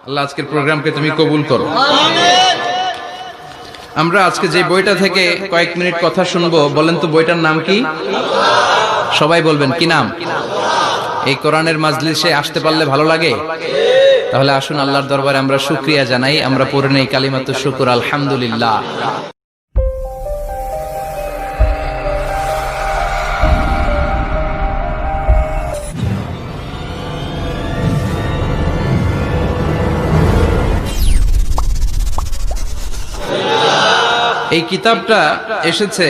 আল্লাহ আজকের প্রোগ্রামকে তুমি কবুল করো। আমরা আজকে যে বইটা থেকে কয়েক মিনিট কথা শুনবো, বলেন তো বইটার নাম কি? সবাই বলবেন কি নাম? এই কোরআনের মাজলিসে আসতে পারলে ভালো লাগে? তাহলে আসুন আল্লাহর দরবারে আমরা শুকরিয়া জানাই। আমরা পড়ে নেই কালিমাতু শুকর, আলহামদুলিল্লাহ। এই কিতাবটা এসেছে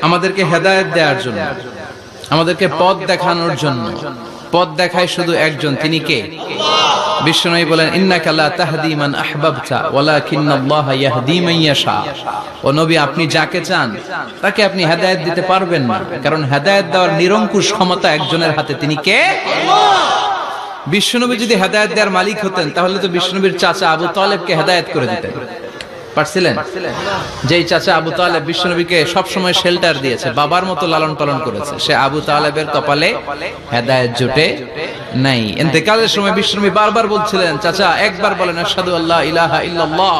আমাদেরকে হেদায়েত দেওয়ার জন্য, আমাদেরকে পথ দেখানোর জন্য। পথ দেখায় শুধু একজন, তিনি কে? বিশ্বনবী বলেন, ইন্নাকা লা তাহদি মান আহবাবতা ওয়ালাকিন্নাল্লাহা ইয়াহদি মান ইয়াশা। ও নবী, আপনি যাকে চান তাকে আপনি হেদায়েত দিতে পারবেন না, কারণ হেদায়েত দেওয়ার নিরঙ্কুশ ক্ষমতা একজনের হাতে, তিনি কে? বিশ্বনবী যদি হেদায়েত দেওয়ার মালিক হতেন, তাহলে তো বিশ্বনবীর চাচা আবু তালেবকে হেদায়েত করে দিতেন পারছিলেন? যেই চাচা আবু তালেব বিশ্বনবীকে সবসময় শেল্টার দিয়েছে, বাবার মতো লালন পালন করেছে, সে আবু তালেবের কপালে হেদায়েত জুটে নাই। ইন্তেকালের সময় বিশ্বনবী বারবার বলছিলেন, চাচা একবার বলেন আশহাদু আল্লা ইলাহা ইল্লাল্লাহ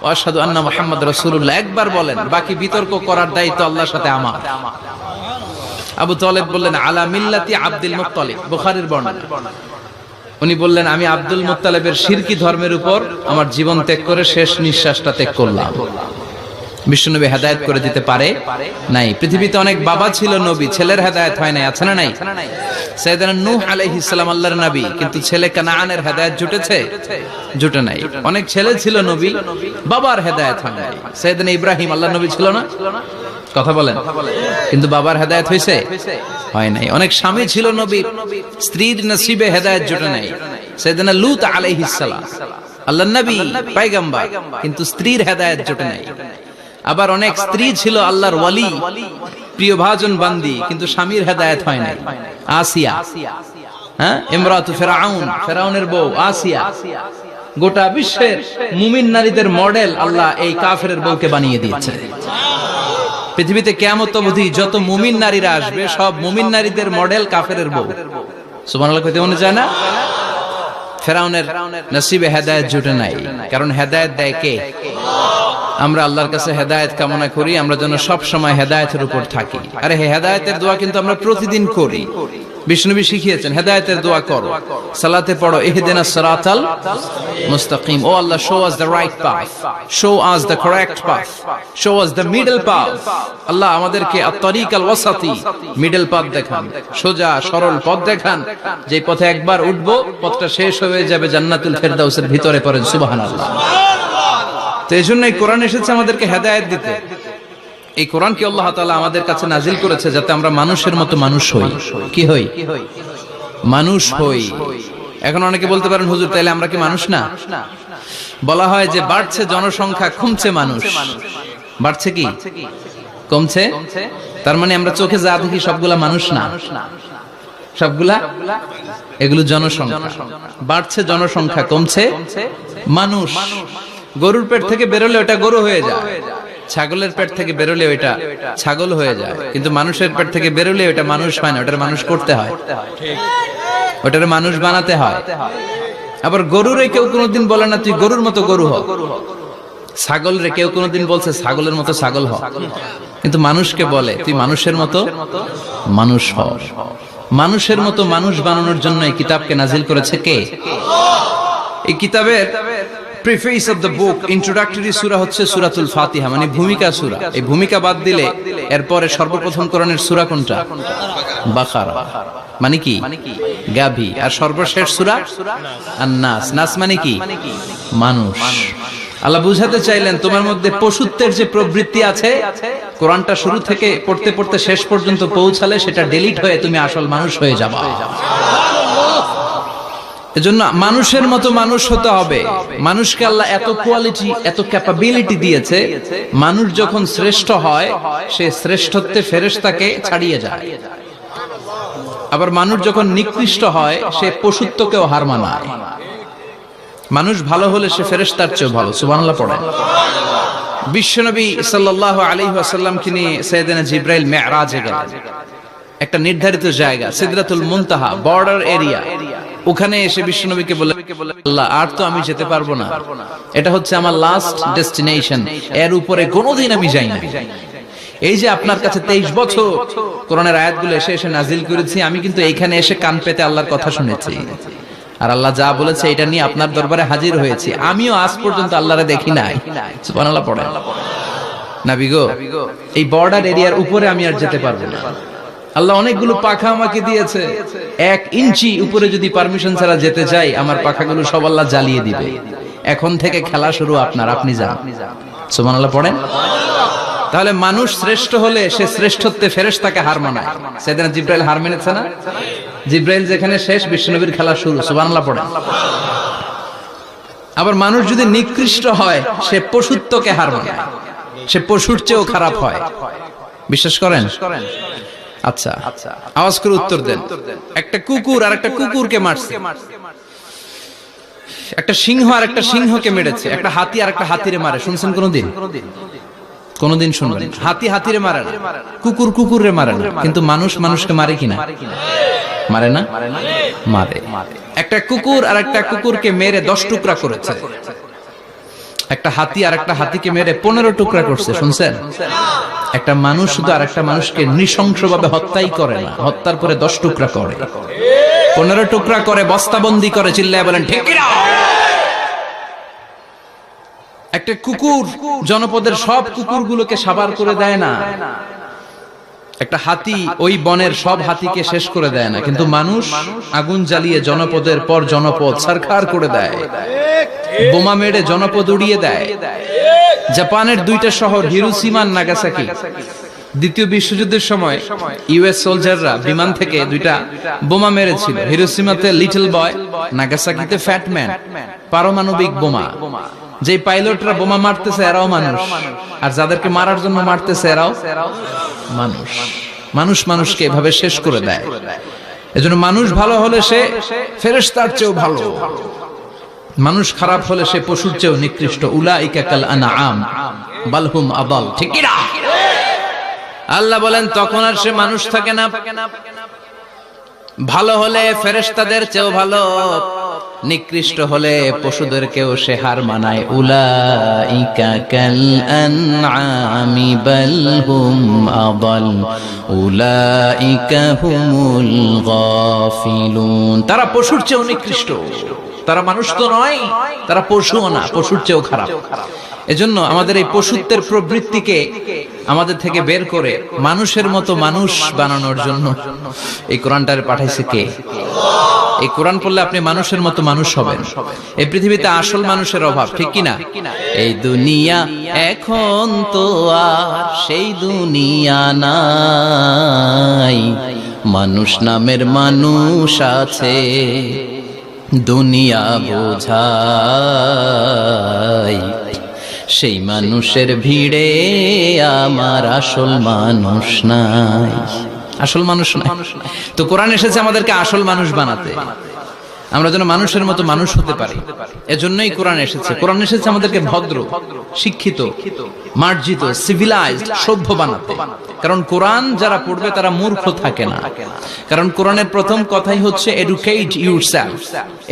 ওয়া আশহাদু আন্না মুহাম্মাদ রাসূলুল্লাহ, একবার বলেন, বাকি বিতর্ক করার দায়িত্ব আল্লাহর সাথে আমার। আবু তালেব বললেন, আলা মিল্লাতি আব্দুল মুত্তালিব, বুখারীর বর্ণনা। উনি বললেন, আমি আব্দুল মুত্তালিবের শিরকি ধর্মের উপর আমার জীবন ত্যাগ করে শেষ নিঃশ্বাসটা ত্যাগ করলাম। বিশ্বনবী হেদায়েত করে দিতে পারে নাই। পৃথিবীতে অনেক বাবা ছিল নবী, ছেলের হেদায়েত হয় নাই, আছে না নাই? সাইয়েদনা নূহ আলাইহিস সালাম আল্লাহর নবী, কিন্তু ছেলে কানানের হেদায়েত জুটেছে? জুটে নাই। অনেক ছেলে ছিল নবী, বাবার হেদায়েত হয় নাই। সাইয়েদনা ইব্রাহিম আল্লাহর নবী ছিল না? কথা বলেন, কিন্তু বাবার হেদায়েত হয়েছে? হয় নাই। অনেক স্বামী ছিল নবী, স্ত্রীর নসিবে হেদায়েত জুটে নাই। সাইয়েদনা লূত আলাইহিস সালাম আল্লাহর নবী, পয়গম্বর, কিন্তু স্ত্রীর হেদায়েত জুটে নাই। আবার অনেক স্ত্রী ছিল আল্লাহর ওয়ালি, প্রিয় ভাজন বান্দি, কিন্তু স্বামীর হেদায়েত হয় নাই। আসিয়া, হ্যাঁ, ইমরাতু ফিরআউন, ফিরআউনের বউ আসিয়া। গোটা বিশ্বের মুমিন নারীদের মডেল আল্লাহ এই কাফেরের বউকে বানিয়ে দিয়েছে। পৃথিবীতে কিয়ামত অবধি যত মুমিন নারীরা আসবে, সব মুমিন নারীদের মডেল কাফেরের বউ। সুবহানাল্লাহ কইতে মনে যায় না? ফিরআউনের নসিবে হেদায়েত জুটে নাই, কারণ হেদায়েত দেয় কে? আমরা আল্লাহর কাছে হেদায়েত কামনা করি, আমরা যেন সব সময় হেদায়েতের উপর থাকি। আরে হেদায়েতের দোয়া কিন্তু আমরা প্রতিদিন করি। বিষ্ণুবী শিখিয়েছেন, হেদায়েতের দোয়া করো, সালাতে পড়ো, ইহদিনাস সিরাতাল মুস্তাকিম। ও আল্লাহ, show us the right path, show us the correct path, show us the middle path। আল্লাহ আমাদেরকে আত-তারিকাল ওয়াসাতি, মিডল পথ দেখান, সোজা সরল পথ দেখান, যে পথে একবার উঠবো পথটা শেষ হয়ে যাবে জান্নাতুল ফেরদাউসের ভিতরে। পড়েন সুবহানাল্লাহ। তো এই জন্যই কোরআন এসেছে আমাদেরকে হেদায়েত দিতে। এই কোরআনকে আল্লাহ তাআলা আমাদের কাছে নাজিল করেছে যাতে আমরা মানুষের মতো মানুষ হই। কি হই? মানুষ হই। এখন অনেকে বলতে পারেন, হুজুর তাইলে আমরা কি মানুষ না? বলা হয় যে বাড়ছে জনসংখ্যা, কমছে মানুষ। বাড়ছে কি কমছে? তার মানে আমরা চোখে যা দেখি সবগুলা মানুষ না, সবগুলা এগুলো জনসংখ্যা। বাড়ছে জনসংখ্যা, কমছে মানুষ। গরুর পেট থেকে বেরোলে ওটা গরু হয়ে যায়, ছাগলের পেট থেকে বেরোলে ওইটা ছাগল হয়ে যায়, কিন্তু মানুষের পেট থেকে বেরোলে ওটা মানুষ হয় না, ওটার মানুষ করতে হয়, ওটার মানুষ বানাতে হয়। আবার গরুরে কেউ কোনোদিন বলে না তুই গরুর মতো গরু হ, ছাগল রে কেউ কোনোদিন বলছে ছাগলের মতো ছাগল হ, কিন্তু মানুষকে বলে তুই মানুষের মতো মানুষ হ। মানুষের মতো মানুষ বানানোর জন্য এই কিতাবকে নাজিল করেছে কে? এই কিতাবের preface of the book, introductory সূরা হচ্ছে সূরাতুল ফাতিহা, মানে ভূমিকা সূরা। এই ভূমিকা বাদ দিলে এরপরে সর্বপ্রথম কোরআনের সূরা কোনটা? বাকারা, মানে কি? গাভী। আর সর্বশেষ সূরা আন-নাস। নাস মানে কি? মানুষ। আল্লাহ বুঝাতে চাইলেন তোমার মধ্যে পশুত্বের যে প্রবৃত্তি আছে, কোরআনটা শুরু থেকে পড়তে পড়তে শেষ পর্যন্ত পৌঁছালে সেটা ডিলিট হয়ে তুমি আসল মানুষ হয়ে যাবা। এজন্য মানুষের মতো মানুষ হতে হবে। মানুষকে আল্লাহ এত কোয়ালিটি, এত ক্যাপাবিলিটি দিয়েছে, মানুষ যখন শ্রেষ্ঠ হয় সে শ্রেষ্ঠত্বে ফেরেশতাকে ছাড়িয়ে যায়। আবার মানুষ যখন নিকৃষ্ট হয় সে পশুত্বকেও হার মানায়। মানুষ ভালো হলে সে ফেরেশতার চেয়ে ভালো। সুবহানাল্লাহ পড়েন। বিশ্বনবী সাল্লাল্লাহু আলাইহি ওয়াসাল্লামকে নিয়ে সাইয়েদনা জিবরাইল মিরাজে গেলেন। একটা নির্ধারিত জায়গা, সিদরাতুল মুনতাহা, বর্ডার এরিয়া, ওখানে এসে বিশ্বনবীকে বলে, আল্লাহ আর তো আমি যেতে পারবো না, এটা হচ্ছে আমার লাস্ট ডেস্টিনেশন, এর উপরে কোনোদিন আমি যাই না। এই যে আপনার কাছে 23 বছর কোরআনের আয়াতগুলো এসে এসে নাজিল করেছি, আমি কিন্তু এইখানে এসে কান পেতে আল্লাহর কথা শুনেছি, আর আল্লাহ যা বলেছে এটা নিয়ে আপনার দরবারে হাজির হয়েছি। আমিও আজ পর্যন্ত আল্লাহরে দেখি নাই। সুবহানাল্লাহ পড়ে। নবী গো, এই বর্ডার এরিয়ার উপরে আমি আর যেতে পারবো না। আল্লাহ অনেকগুলো পাখা আমাকে দিয়েছে, 1 ইঞ্চি উপরে যদি পারমিশন ছাড়া যেতে চাই, আমার পাখাগুলো সব আল্লাহ জ্বালিয়ে দিবে। এখন থেকে খেলা শুরু আপনার, আপনি যান। সুবহানাল্লাহ পড়েন। তাহলে মানুষ শ্রেষ্ঠ হলে সে শ্রেষ্ঠত্বে ফেরেশতাকে হার মানায়। সেদিন জিব্রাইল হার মেনেছে না? জিব্রাইল যেখানে শেষ, বিশ্বনবীর খেলা শুরু। সুবহানাল্লাহ পড়েন। আবার মানুষ যদি নিকৃষ্ট হয়, সে পশুত্বকে হার মানায়, সে পশুর চেয়েও খারাপ হয়। বিশ্বাস করেন? আচ্ছা, আওয়াজ করে উত্তর দেন। একটা কুকুর আর একটা কুকুরকে মারছে, একটা সিংহ আর একটা সিংহকে মেরেছে, একটা হাতি আর একটা হাতিরে মারে। শুনছেন কোনদিন? কোনদিন শুনবেন? হাতি হাতিরে মারে না, কুকুর কুকুরে মারে না, কিন্তু মানুষ মানুষকে মারে কিনা? মারে না? মারে। একটা কুকুর আর একটা কুকুরকে মেরে 10 টুকরা করেছে, একটা হাতি আর একটা হাতিকে মেরে 15 টুকরা করছে। শুনছেন? একটা মানুষ শুধু আর একটা মানুষকে নৃশংসভাবে হত্যাই করে না, হত্যার পরে 10 টুকরা করে, 15 টুকরা করে, বস্তাবন্দি করে। চিল্লায় বলেন ঠিক কিনা? একটা কুকুর জনপদের সব কুকুরগুলোকে সাবার করে দেয় না, একটা হাতি ওই বনের সব হাতিকে শেষ করে দেয় না, কিন্তু মানুষ আগুন জ্বালিয়ে জনপদের পর জনপদ ছারখার করে দেয়, বোমা মেরে জনপদ উড়িয়ে দেয়। জাপানের 2টা শহর হিরোশিমা আর নাগাসাকি, দ্বিতীয় বিশ্বযুদ্ধের সময় ইউএস সোলজাররা বিমান থেকে 2টা বোমা মেরেছিল। হিরোশিমাতে লিটল বয়, নাগাসাকিতে ফ্যাট ম্যান। পারমাণবিক বোমা। যে পাইলটরা বোমা মারতেছে এরাও মানুষ, আর যাদেরকে মারার জন্য মারতেছে এরাও মানুষ। মানুষ মানুষকে এভাবে শেষ করে দেয়। এজন্য মানুষ ভালো হলে সে ফেরেশতার চেয়েও ভালো, মানুষ খারাপ হলে সে পশুর চেয়েও নিকৃষ্ট। উলাইকা কাল আনআম বাল হুম আদাল। ঠিক কি না? আল্লাহ বলেন তখন আর সে মানুষ থাকে না। ভালো হলে ফেরেশতাদের চেয়েও ভালো, নিকৃষ্ট হলে পশুদেরকেও সে হার মানায়। উলাইকা কাল আনআমি বাল হুম আদাল উলাইকা হুমুল গাফিলুন। তারা পশুর চেয়েও নিকৃষ্ট, তারা মানুষ তো নয়, তারা পশুও না, পশুর চেয়েও খারাপ। এজন্য আমাদের এই পশুত্বের প্রবৃত্তিকে আমাদের থেকে বের করে মানুষের মতো মানুষ বানানোর জন্য এই কোরআনটারে পাঠাইছে কে? এই কোরআন পড়লে আপনি মানুষের মতো মানুষ হবেন। এই পৃথিবীতে আসল মানুষের অভাব, ঠিক কি না? এই দুনিয়া এখন তো আর সেই দুনিয়া নাই, মানুষ নামের মানুষ আছে, দুনিয়া বোঝাই। সেই মানুষের ভিড়ে আমার আসল মানুষ নাই, আসল মানুষ নাই। তো কোরআন এসেছে আমাদেরকে আসল মানুষ বানাতে, আমরা যেন মানুষের মতো মানুষ হতে পারি। এজন্যই কোরআন এসেছে। কোরআন এসেছে আমাদেরকে ভদ্র, শিক্ষিত, মার্জিত, সিভিলাইজড, সভ্য বানাতে। কারণ কোরআন যারা পড়বে তারা মূর্খ থাকে না। কারণ কোরআনের প্রথম কথাই হচ্ছে educate yourself,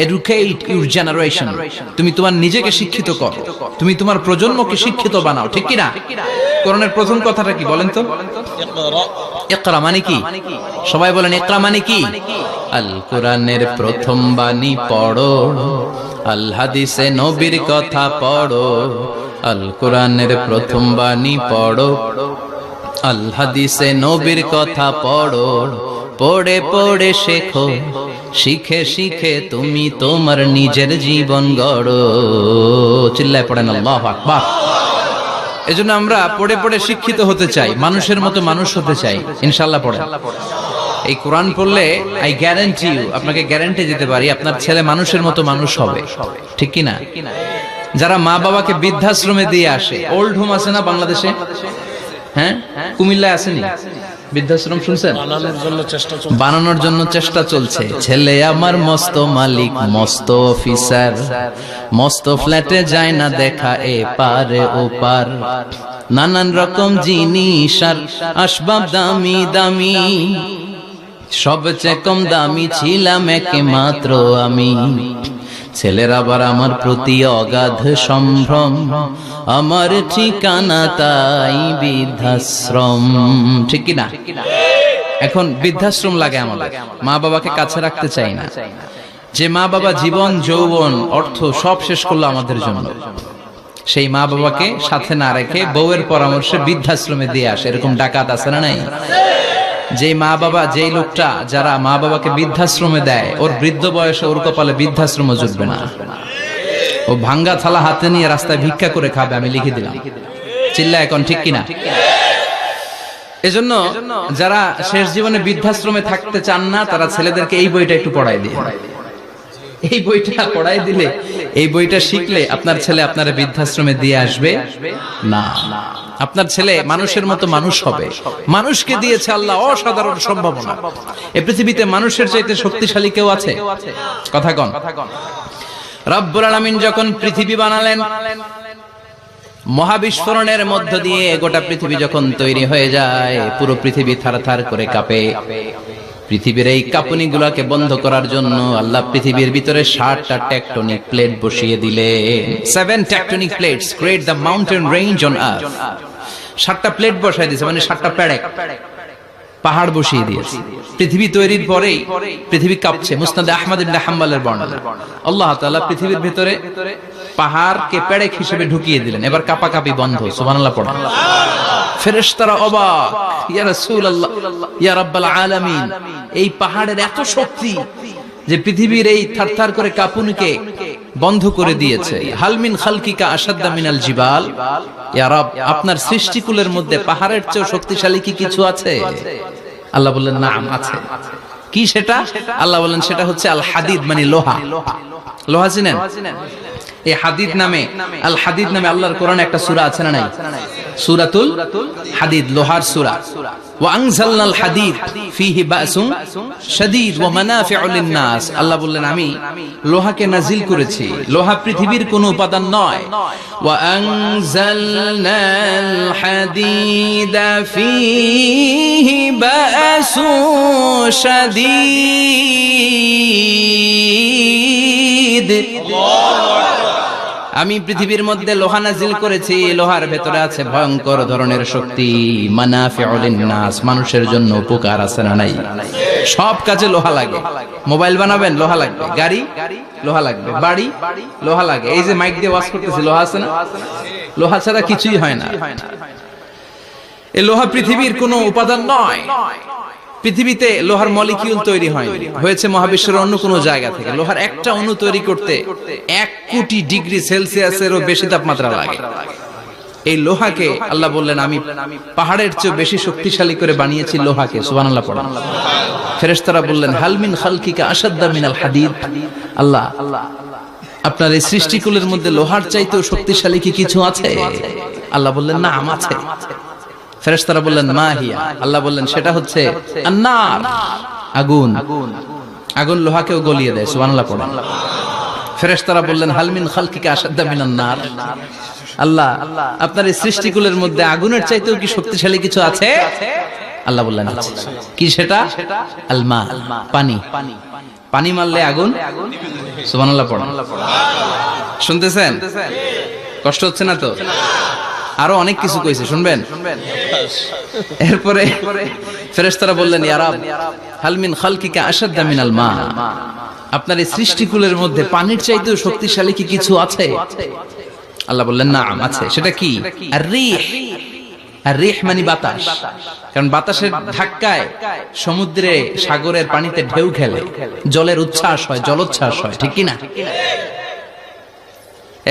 educate your generation. তুমি তোমার নিজেকে শিক্ষিত করো, তুমি তোমার প্রজন্মকে শিক্ষিত বানাও। ঠিক কি না? কোরআনের প্রথম কথাটা কি বলেন তো? ইকরা মানে কি? সবাই বলেন ইকরা মানে কি? আল কোরআনের প্রথম বাণী পড়ো, আল হাদিসে নবীর কথা পড়ো। আল কোরআনের প্রথম বাণী পড়ো, আল হাদিসে নবীর কথা পড়ো। পড়ে পড়ে শেখো, শিখে শিখে তুমি তোমার নিজের জীবন গড়ো। চিল্লায় পড়েন আল্লাহু আকবার। এজন্য আমরা পড়ে পড়ে শিক্ষিত হতে চাই, মানুষের মতো মানুষ হতে চাই। ইনশাআল্লাহ পড়েন। এই কোরআন পড়লে আই গ্যারান্টি ইউ, আপনাকে গ্যারান্টি দিতে পারি আপনার ছেলে মানুষের মতো মানুষ হবে। ঠিক কি না? যারা মা বাবাকে বৃদ্ধাশ্রমে দিয়ে আসে, ওল্ড হোম আছে না বাংলাদেশে? হ্যাঁ, কুমিল্লায় আসেনি বৃদ্ধাশ্রম? শুনছেন? বানানোর জন্য চেষ্টা চলছে। ছেলে আমার মস্ত মালিক, মস্ত অফিসার, মস্ত ফ্ল্যাটে যায় না দেখা এ পারে ও পার। নানান রকম জিনিস আর আসবাব দামি দামি, সবচেয়ে কম দামি ছিলাম একমাত্র আমি, ছেলের আবার আমার প্রতি অগাধ সম্ভ্রম, আমার ঠিকানা তাই বৃদ্ধাশ্রম। ঠিক কি না? এখন বৃদ্ধাশ্রম লাগে আমাদের, মা বাবাকে কাছে রাখতে চাই না। যে মা বাবা জীবন যৌবন অর্থ সব শেষ করলো আমাদের জন্য, সেই মা বাবাকে সাথে না রেখে বউয়ের পরামর্শে বৃদ্ধাশ্রমে দিয়ে আসে, এরকম ডাকাত আছে না নাই? যে মা বাবা, যেই লোকটা যারা মা বাবাকে বৃদ্ধাশ্রমে দেয়, ওর বৃদ্ধ বয়সে ওর কপালে বৃদ্ধাশ্রম জুটবে না। ও ভাঙ্গা থালা হাতে নিয়ে রাস্তায় ভিক্ষা করে খাবে, আমি লিখে দিলাম। চিল্লা এখন ঠিক কিনা? এজন্য যারা শেষ জীবনে বৃদ্ধাশ্রমে থাকতে চান না, তারা ছেলেদেরকে এই বইটা একটু পড়াই দিয়ে, এই বইটা পড়াই দিলে, এই বইটা শিখলে আপনার ছেলে আপনার বৃদ্ধাশ্রমে দিয়ে আসবে না। আপনার ছেলে মানুষের মতো মানুষ হবে। মানুষকে দিয়েছে আল্লাহ অসাধারণ সম্ভাবনা। এই পৃথিবীতে মানুষের চাইতে শক্তিশালী কেউ আছে? কথা কন। রব্বুল আলামিন যখন পৃথিবী বানালেন, মহাবিস্ফোরণের মধ্য দিয়ে গোটা পৃথিবী যখন তৈরি হয়ে যায়, পুরো পৃথিবী থারথার করে কাঁপে। পৃথিবীর এই কাঁপুনিগুলোকে বন্ধ করার জন্য আল্লাহ পৃথিবীর ভিতরে 7টা টেকটনিক প্লেট বসিয়ে দিলেন। 7 tectonic plates create the mountain range on earth. 7টা প্লেট বসাই দিয়েছে, মানে 7টা পেরেক, পাহাড় বসিয়ে দিয়েছে। পৃথিবী তৈরির পরেই পৃথিবী কাঁপছে। মুসনাদে আহমদ ইবনে হাম্বলের বর্ণনা, আল্লাহ তাআলা পৃথিবীর ভিতরে পাহাড়কে পেরেক হিসেবে ঢুকিয়ে দিলেন। এবার কাঁপাকাঁপি বন্ধ। সুবহানাল্লাহ পড়েন। ফেরেশতারা অবাক, ইয়া রাসূলুল্লাহ, ইয়া রাব্বাল আলামিন, এই পাহাড়ের এত শক্তি যে পৃথিবীর এই থারথার করে কাঁপুনিকে বন্ধ করে দিয়েছে। হাল মিন খালকিকা আশাদ্দা মিনাল জিবাল, ইয়া রব, আপনার সৃষ্টিকুলের মধ্যে পাহাড়ের চেয়ে শক্তিশালী কি কিছু আছে? আল্লাহ বললেন নাম আছে। কি সেটা? আল্লাহ বললেন সেটা হচ্ছে আল হাদিদ, মানে লোহা। লোহা চিনেন? এই হাদিদ নামে, আল হাদিদ নামে আল্লাহর কোরআনে একটা সূরা আছে না নাই? সূরাতুল হাদিদ, লোহার সূরা। ওয়া আনজালনাল হাদিদ ফীহি বাসুন শাদীদ ওয়া মানাফিউ লিন-নাস। আল্লাহ বললেন আমি লোহাকে নাজিল করেছি, লোহা পৃথিবীর কোনো উপাদান নয়। ওয়া আনজালনাল হাদিদা ফীহি বাসুন শাদীদ। আমি পৃথিবীর মধ্যে লোহা নাজিল করেছি, লোহার ভেতরে আছে ভয়ঙ্কর ধরনের শক্তি। মানাফিউ লিন-নাস, মানুষের জন্য উপকার আছে না নাই? সব কাজে লোহা লাগে। মোবাইল বানাবেন, লোহা লাগবে। গাড়ি, লোহা লাগবে। বাড়ি, লোহা লাগে। এই যে মাইক দিয়ে ওয়াজ করতেছি, লোহা আছে না? লোহা ছাড়া কিছুই হয় না। এই লোহা পৃথিবীর কোনো উপাদান নয়। পৃথিবীতে লোহার মলিকিউল তৈরি হয়নি, হয়েছে মহাবিশ্বের অন্য কোনো জায়গা থেকে। লোহার একটা অণু তৈরি করতে 1 কোটি ডিগ্রি সেলসিয়াসেরও বেশি তাপমাত্রা লাগে। এই লোহাকে আল্লাহ বললেন আমি পাহাড়ের চেয়ে বেশি শক্তিশালী করে বানিয়েছি লোহাকে। সুবহানাল্লাহ পড়েন। ফেরেশতারা বললেন হাল মিন খালকিকা আশাদ্দা মিনাল হাদিদ। আল্লাহ, আপনার এই সৃষ্টিকুলের মধ্যে লোহার চাইতেও শক্তিশালী কি কিছু আছে? আল্লাহ বললেন না, আছে। ফেরেশতারা বললেন মা হিয়া। আল্লাহ বললেন সেটা হচ্ছে আন-নার, আগুন। আগুন লোহাকেও গলিয়ে দেয়। সুবহানাল্লাহ পড়েন। ফেরেশতারা বললেন হাল মিন খালকিকা আশাদ্দা মিনান-নার। আল্লাহ, আপনার এই সৃষ্টিকুলের মধ্যে আগুনের চাইতেও কি শক্তিশালী কিছু আছে? আল্লাহ বললেন আছে। কি সেটা? আল মা, পানি। পানি মারলে আগুন। সুবহানাল্লাহ পড়েন। শুনতেছেন? কষ্ট হচ্ছে না তো? আরো অনেক কিছু কইছে, শুনবেন? এরপরে ফেরেশতারা বললেন ইয়া রাব, হাল মিন খালকিকা আশাদ্দা মিনাল মা, আপনার এই সৃষ্টিকুলের মধ্যে পানির চাইতেও শক্তিশালী কি কিছু আছে? আল্লাহ বললেন নাম, আছে। সেটা কি? আর-রিহ। আর-রিহ মানে বাতাস। কারণ বাতাসের ধাক্কায় সমুদ্রে, সাগরের পানিতে ঢেউ খেলে, জলের উচ্ছ্বাস হয়, জলোচ্ছ্বাস হয়। ঠিক কি না?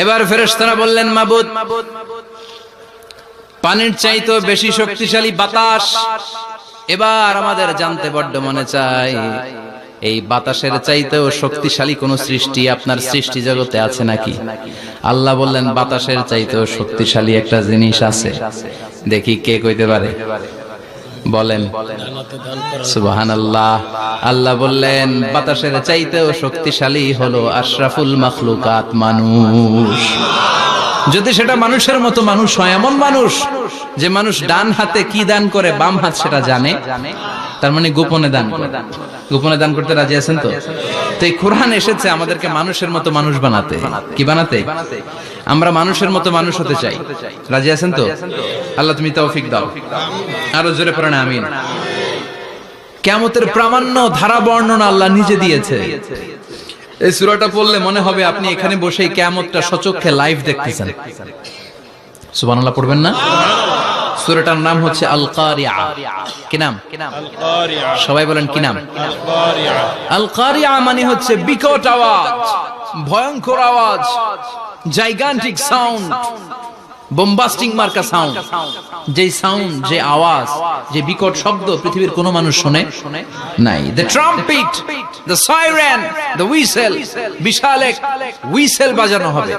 এবার ফেরেশতারা বললেন মাবুদ, পানির চাইতেও বেশি শক্তিশালী বাতাস। এবার আমাদের জানতে বড্ড মনে চায়, এই বাতাসের চাইতেও শক্তিশালী কোন সৃষ্টি আপনার সৃষ্টি জগতে আছে নাকি? আল্লাহ বললেন বাতাসের চাইতেও শক্তিশালী একটা জিনিস আছে। দেখি কে কইতে পারে? বলেন সুবহানাল্লাহ। আল্লাহ বললেন বাতাসের চাইতেও শক্তিশালী হলো আশরাফুল মাখলুকাত, মানুষ। যদি সেটা মানুষের মতো মানুষ হয়, এমন মানুষ যে মানুষ ডান হাতে কি দান করে বাম হাত সেটা জানে, তার মানে গোপনে দান করে। গোপনে দান করতে রাজি আছেন তো? তো এই কোরআন এসেছে আমাদেরকে মানুষের মতো মানুষ বানাতে। কি বানাতে? আমরা মানুষের মতো মানুষ হতে চাই। রাজি আছেন তো? আল্লাহ তুমি তৌফিক দাও। আরো জোরে পড়েন আমিন। কিয়ামতের প্রামাণ্য ধারা বর্ণনা আল্লাহ নিজে দিয়েছে। এই সূরাটা পড়লে মনে হবে আপনি এখানে বসেই কিয়ামতটা সচক্ষে লাইভ দেখতেছেন। সুবহানাল্লাহ পড়বেন না? সূরাটার নাম হচ্ছে আল কারিয়া। কি নাম? আল কারিয়া। সবাই বলেন কি নাম? আল কারিয়া। আল কারিয়া মানে হচ্ছে বিকট আওয়াজ, ভয়ঙ্কর আওয়াজ, জাইগান্টিক সাউন্ড, বোম্বাস্টিং মার্কা সাউন্ড। যে সাউন্ড, যে আওয়াজ, যে বিকট শব্দ পৃথিবীর কোনো মানুষ শুনে নাই। The trumpet, the siren, the whistle, বিশাল এক হুইসেল বাজানো হবে।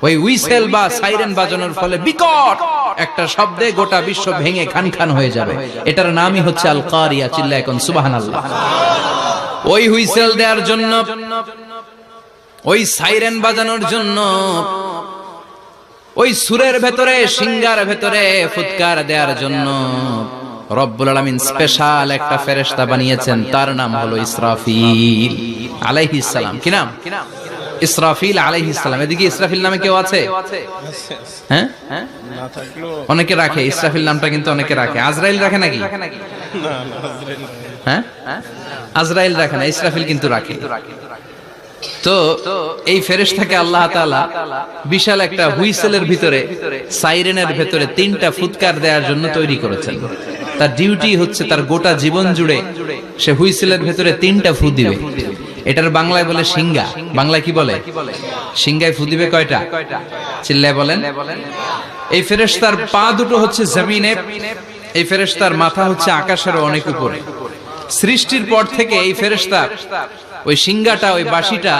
ওই হুইসেল বা সাইরেন বাজানোর ফলে বিকট একটা শব্দে গোটা বিশ্ব ভেঙে খান খান হয়ে যাবে। এটার নামই হচ্ছে আল কারিয়া। চিল্লায় এখন সুবহানাল্লাহ। ওই হুইসেল দেওয়ার জন্য, ওই সাইরেন বাজানোর জন্য, ওই সুরের ভেতরে, সিঙ্গার ভেতরে ফুৎকার দেওয়ার জন্য রব্বুল আলামিন স্পেশাল একটা ফেরেশতা বানিয়েছেন। তার নাম হলো ইসরাফিল আলাইহিস সালাম। কি নাম? ইসরাফিল আলাইহিস সালাম। এদিকে ইসরাফিল নামে কেউ আছে? হ্যাঁ, না থাকলেও অনেকে রাখে ইসরাফিল নামটা, কিন্তু অনেকে রাখে। আজরাইল রাখে নাকি? না আজরাইল। হ্যাঁ, আজরাইল রাখে না, ইসরাফিল কিন্তু রাখে। তো এই ফেরেশতাকে আল্লাহ তাআলা বিশাল একটা হুইসেলের ভিতরে, সাইরেনের ভিতরে তিনটা ফুৎকার দেওয়ার জন্য তৈরি করেছেন। তার ডিউটি হচ্ছে তার গোটা জীবন জুড়ে সে হুইসেলের ভিতরে তিনটা ফু দিবে। এটার বাংলায় বলে সিঙ্গা। বাংলায় কি বলে? সিঙ্গায় ফু দিবে কয়টা? চিল্লায় বলেন। এই ফেরেশতার পা দুটো হচ্ছে জমিনে, এই ফেরেশতার মাথা হচ্ছে আকাশের অনেক উপরে। সৃষ্টির পর থেকে এই ফেরেশতা ওই সিঙ্গাটা, ওই বাঁশিটা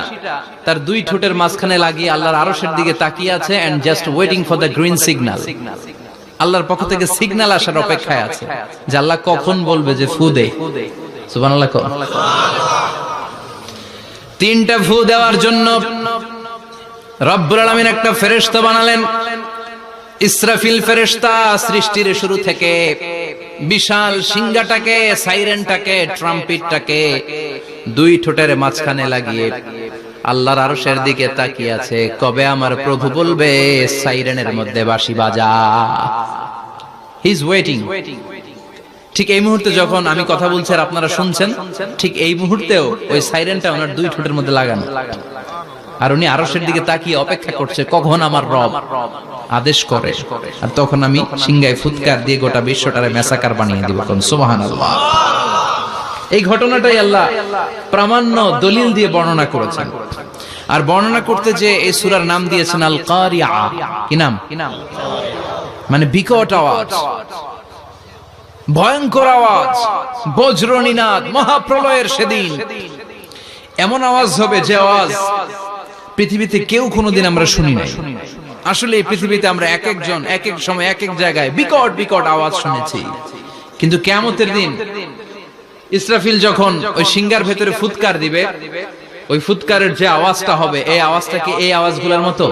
তার দুই ঠোঁটের মাঝখানে লাগিয়ে আল্লাহর আরশের দিকে তাকিয়ে আছে, and just waiting for the green signal. আল্লাহর পক্ষ থেকে সিগন্যাল আসার অপেক্ষায় আছে যে আল্লাহ কখন বলবে যে ফু দে। সুবহানাল্লাহ। তিনটা ফু দেওয়ার জন্য রব্বুল আলামিন একটা ফেরেশতা বানালেন, ইসরাফিল ফেরেশতা। সৃষ্টির শুরু থেকে বিশাল সিঙ্গাটাকে, সাইরেনটাকে, ট্রাম্পিটটাকে দুই ঠোঁটের মাঝখানে লাগিয়ে আল্লাহর আরশের দিকে তাকিয়ে আছে, কবে আমার প্রভু বলবে সাইরেনের মধ্যে বাঁশি বাজা। He is waiting. ঠিক এই মুহূর্তে যখন আমি কথা বলছি আর আপনারা শুনছেন, ঠিক এই মুহূর্তেও ওই সাইরেনটা ওনার দুই ঠোঁটের মধ্যে লাগানো, আর উনি আরশের দিকে তাকিয়ে অপেক্ষা করছে কখন আমার রব আদেশ করে, আর তখন আমি সিংহায় ফুৎকার দিয়ে গোটা বিশ্বটারে মেসাকার বানিয়ে দিব। সুবহানাল্লাহ। এই ঘটনাটাই আল্লাহ প্রামাণ্য দলিল দিয়ে বর্ণনা করেছেন। আর বর্ণনা করতে যে এই সূরার নাম দিয়েছেন আল কারিয়া। কি নাম? মানে বিকট আওয়াজ, ভয়ঙ্কর আওয়াজ, বজ্রনিনাদ, মহাপ্রলয়ের সেদিন এমন আওয়াজ হবে যে আওয়াজ পৃথিবীতে কেউ কোনোদিন আমরা শুনি নাই। আসলে এই পৃথিবীতে আমরা এক একজন এক এক সময় এক এক জায়গায় বিকট বিকট আওয়াজ শুনেছি, কিন্তু কিয়ামতের দিন ইসরাফিল যখন ওই সিঙ্গার ভেতরে ফুৎকার দিবে, ওই ফুৎকারের যে আওয়াজটা হবে, এই আওয়াজটা কি এই আওয়াজগুলোর মতো?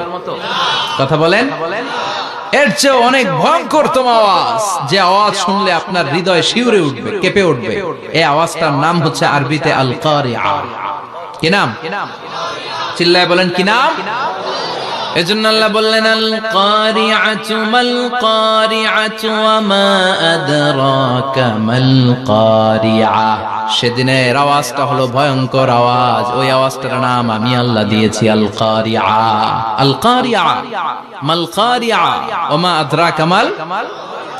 কথা বলেন। এর চেয়ে অনেক ভয়ঙ্করতম আওয়াজ, যে আওয়াজ শুনলে আপনার হৃদয় শিউরে উঠবে, কেঁপে উঠবে। এই আওয়াজটার নাম হচ্ছে আরবিতে আল কারিয়া। কি নাম? চিল্লায় বলেন কি নাম? এজন্য আল্লাহ বললেন আল কারিআতু মাল কারিআতু ওয়া মা আদরাকা মাল কারিআ। সেদিনের আওয়াজটা হলো ভয়ঙ্কর আওয়াজ। ওই আওয়াজটার নাম আমি আল্লাহ দিয়েছি আল কারিআ। আল কারিআ মাল কারিআ ওয়া মা আদরাকা মাল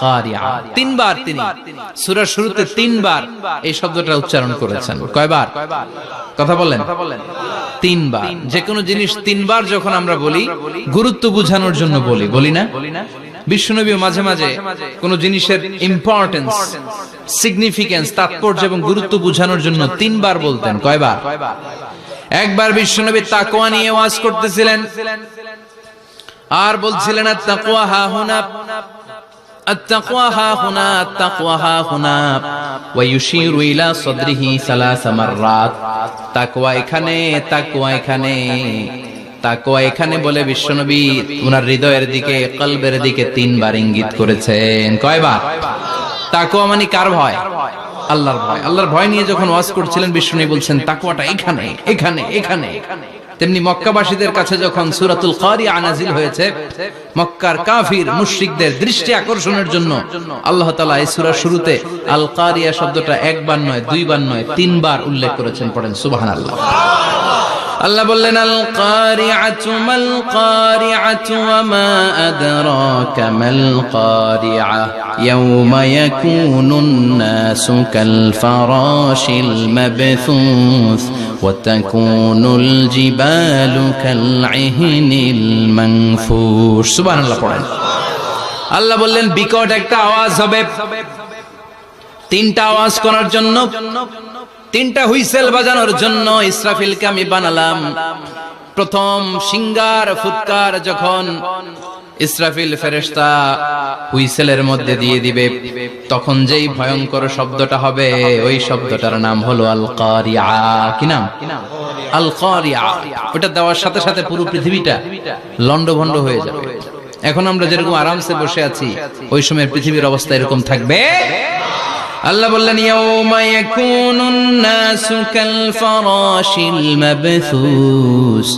কারিআ। তিনবার তিনি সূরার শুরুতে তিনবার এই শব্দটা উচ্চারণ করেছেন। কয়বার? কথা বলেন। তিনবার। যে কোনো জিনিস তিনবার যখন আমরা বলি, গুরুত্ব বোঝানোর জন্য বলি, বলি না? বিশ্বনবী মাঝে মাঝে কোন জিনিসের ইম্পর্টেন্স, সিগনিফিকেন্স, তাৎপর্য এবং গুরুত্ব বোঝানোর জন্য তিনবার বলতেন। কয়বার? একবার বিশ্বনবী তাকওয়া নিয়ে ওয়াজ করতেছিলেন আর বলছিলেন আত-তাকওয়া হা হুনা, التقوى ها هنا، التقوى ها هنا، ويشير إلى صدره ثلاث مرات। তাকওয়া এখানে, তাকওয়া এখানে, তাকওয়া এখানে বলে বিশ্বনবী ওনার হৃদয়ের দিকে, কলবের দিকে তিনবার ইঙ্গিত করেছেন। কয়বার? তাকওয়া মানে কার ভয়? আল্লাহর ভয় নিয়ে যখন ওয়াজ করছিলেন বিষ্ণু বলছেন তাকওয়াটা এখানে এখানে এখানে। তেমনি মক্কাবাসীদের কাছে যখন সূরাতুল কারিয়া নাযিল হয়েছে, মক্কার কাফির মুশরিকদের দৃষ্টি আকর্ষণের জন্য আল্লাহ তাআলা এই সূরার শুরুতে আল কারিয়া শব্দটা একবার নয়, দুইবার নয়, তিনবার উল্লেখ করেছেন। পড়েন সুবহানাল্লাহ। আল্লাহ বললেন আল কারিআতু মাল কারিআতু ওয়া মা আদরাকা মাল কারিআ ইয়াওমা ইয়াকুনুন নাসু কাল ফারাশিল মাবথুস ওয়া তাকুনুল জিবালু কাল ইহনিল মানফুশ। সুবহানাল্লাহ পড়েন। আল্লাহ বললেন বিকট একটা আওয়াজ হবে, তিনটা আওয়াজ করার জন্য, তিনটা হুইসেল বাজানোর জন্য ইসরাফিলকে আমি বানালাম। প্রথম সিঙ্গার ফুৎকার যখন ইসরাফিল ফেরেশতা হুইসেলের মধ্যে দিয়ে দিবে, তখন যেই ভয়ঙ্কর শব্দটা হবে ওই শব্দটার নাম হলো আল কারিয়া। কি নাম? আল কারিয়া। ওটা দেওয়ার সাথে সাথে পুরো পৃথিবীটা লন্ডভন্ড হয়ে যাবে। এখন আমরা যেরকম আরামসে বসে আছি, ওই সময়ের পৃথিবীর অবস্থা এরকম থাকবে। আল্লাহ বললেন ইয়াউমা ইয়াকুনুন নাসু কাল ফারাশিল মাবথুস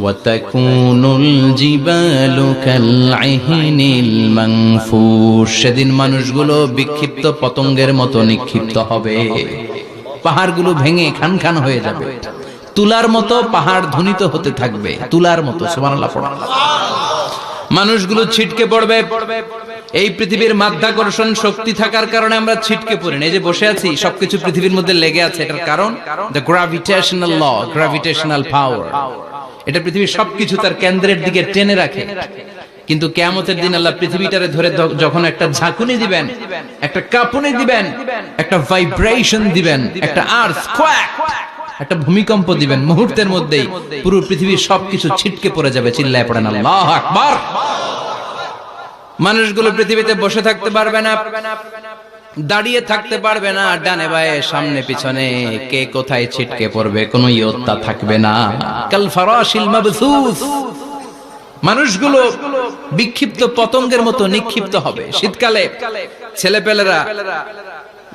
ওয়া তাকুনুল জিবালু কাল ইহনিল মানফুশ। সেদিন মানুষগুলো বিক্ষিপ্ত পতঙ্গের মতো নিক্ষিপ্ত হবে, পাহাড়গুলো ভেঙে খান খান হয়ে যাবে, তুলার মতো পাহাড় ধ্বনিত হতে থাকবে, তুলার মতো। সুবহানাল্লাহ। মানুষগুলো ছিটকে পড়বে। এই পৃথিবীর মাধ্যাকর্ষণ শক্তি থাকার কারণে আমরা ছিটকে পড়ি না। এই যে বসে আছি, সবকিছু পৃথিবীর মধ্যে লেগে আছে। এটার কারণ দ্য গ্র্যাভিটেশনাল ল, গ্র্যাভিটেশনাল পাওয়ার। এটা পৃথিবীর সবকিছু তার কেন্দ্রের দিকে টেনে রাখে। কিন্তু কিয়ামতের দিন আল্লাহ পৃথিবীটারে ধরে যখন একটা ঝাঁকুনি দিবেন, একটা কাঁপুনি দিবেন, একটা ভাইব্রেশন দিবেন, একটা আর্থকোয়েক, একটা ভূমিকম্প দিবেন, মুহূর্তের মধ্যেই পুরো পৃথিবীর সবকিছু ছিটকে পড়ে যাবে। চিল্লায় পড়েন আল্লাহু আকবার। মানুষগুলো পৃথিবীতে বসে থাকতে পারবে না, দাঁড়িয়ে থাকতে পারবে না, ডানে বায়ে সামনে পিছনে কে কোথায় ছিটকে পড়বে কোনো ইয়ত্তা থাকবে না। কাল ফারাশিল মাবথুস। মানুষগুলো বিক্ষিপ্ত পতঙ্গের মতো নিক্ষিপ্ত হবে। শীতকালে ছেলেপেলেরা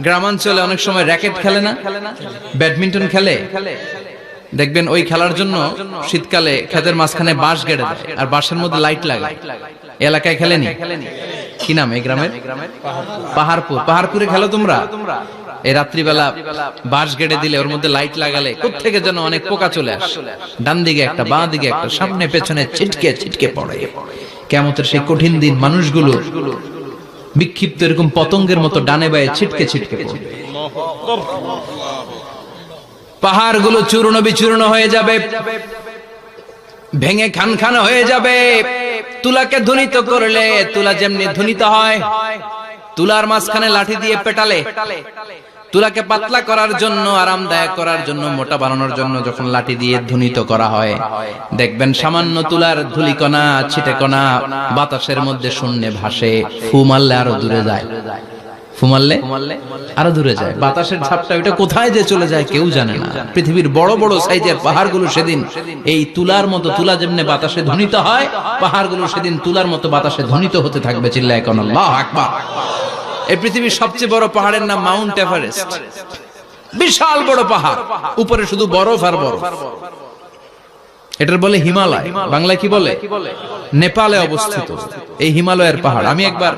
গ্রামাঞ্চলে অনেক সময় র্যাকেট খেলে না, ব্যাডমিন্টন খেলে, দেখবেন ওই খেলার জন্য শীতকালে ক্ষেতের মাঝখানে বাঁশ গেড়ে দেয় আর বাঁশের মধ্যে লাইট লাগায়। এলাকায় খেলেনি? কি নাম এই গ্রামের? পাহাড়পুর। পাহাড়পুরে খেলো তোমরা? এই রাত্রিবেলা বাঁশ গেড়ে দিলে ওর মধ্যে লাইট লাগালে কোত্থেকে যেন অনেক পোকা চলে আসে, ডান দিকে একটা, বাঁ দিকে একটা, সামনে পেছনে ছিটকে ছিটকে পড়ে। কিয়ামতের সেই কঠিন দিন মানুষগুলো বিক্ষিপ্ত এরকম পতঙ্গের মতো ডানে বায়ে ছিটকে ছিটকে পড়বে। পাহাড়গুলো চূর্ণ বিচূর্ণ হয়ে যাবে, ভেঙে খান খান হয়ে যাবে। তুলাকে ধ্বনিত করলে তুলা যেমনি ধ্বনিত হয়, তুলার মাঝখানে লাঠি দিয়ে পেটালে, তুলাকে পাতলা করার জন্য, আরামদায়ক করার জন্য, মোটা বানানোর জন্য যখন লাঠি দিয়ে ধ্বনিত করা হয়, দেখবেন সামান্য তুলার ধুলিকণা, ছিটেকণা বাতাসের মধ্যে শূন্যে ভাসে। ফু মারলে আরো দূরে যায়, ফু মারলে আরো দূরে যায়। বাতাসের ঝাপটা ওটা কোথায় যে চলে যায় কেউ জানে না। পৃথিবীর বড় বড় সাইজের পাহাড়গুলো সেদিন এই তুলার মতো, তুলা যেমনি বাতাসে ধ্বনিত হয়, পাহাড়গুলো সেদিন তুলার মতো বাতাসে ধ্বনিত হতে থাকবে। চিল্লায় কোন আল্লাহু আকবার। এই পৃথিবীর সবচেয়ে বড় পাহাড়ের নাম মাউন্ট এভারেস্ট। বিশাল বড় পাহাড়, উপরে শুধু বরফ আর বরফ। এটার বলে হিমালয়। বাংলায় কি বলে? নেপালে অবস্থিত এই হিমালয়ের পাহাড়। আমি একবার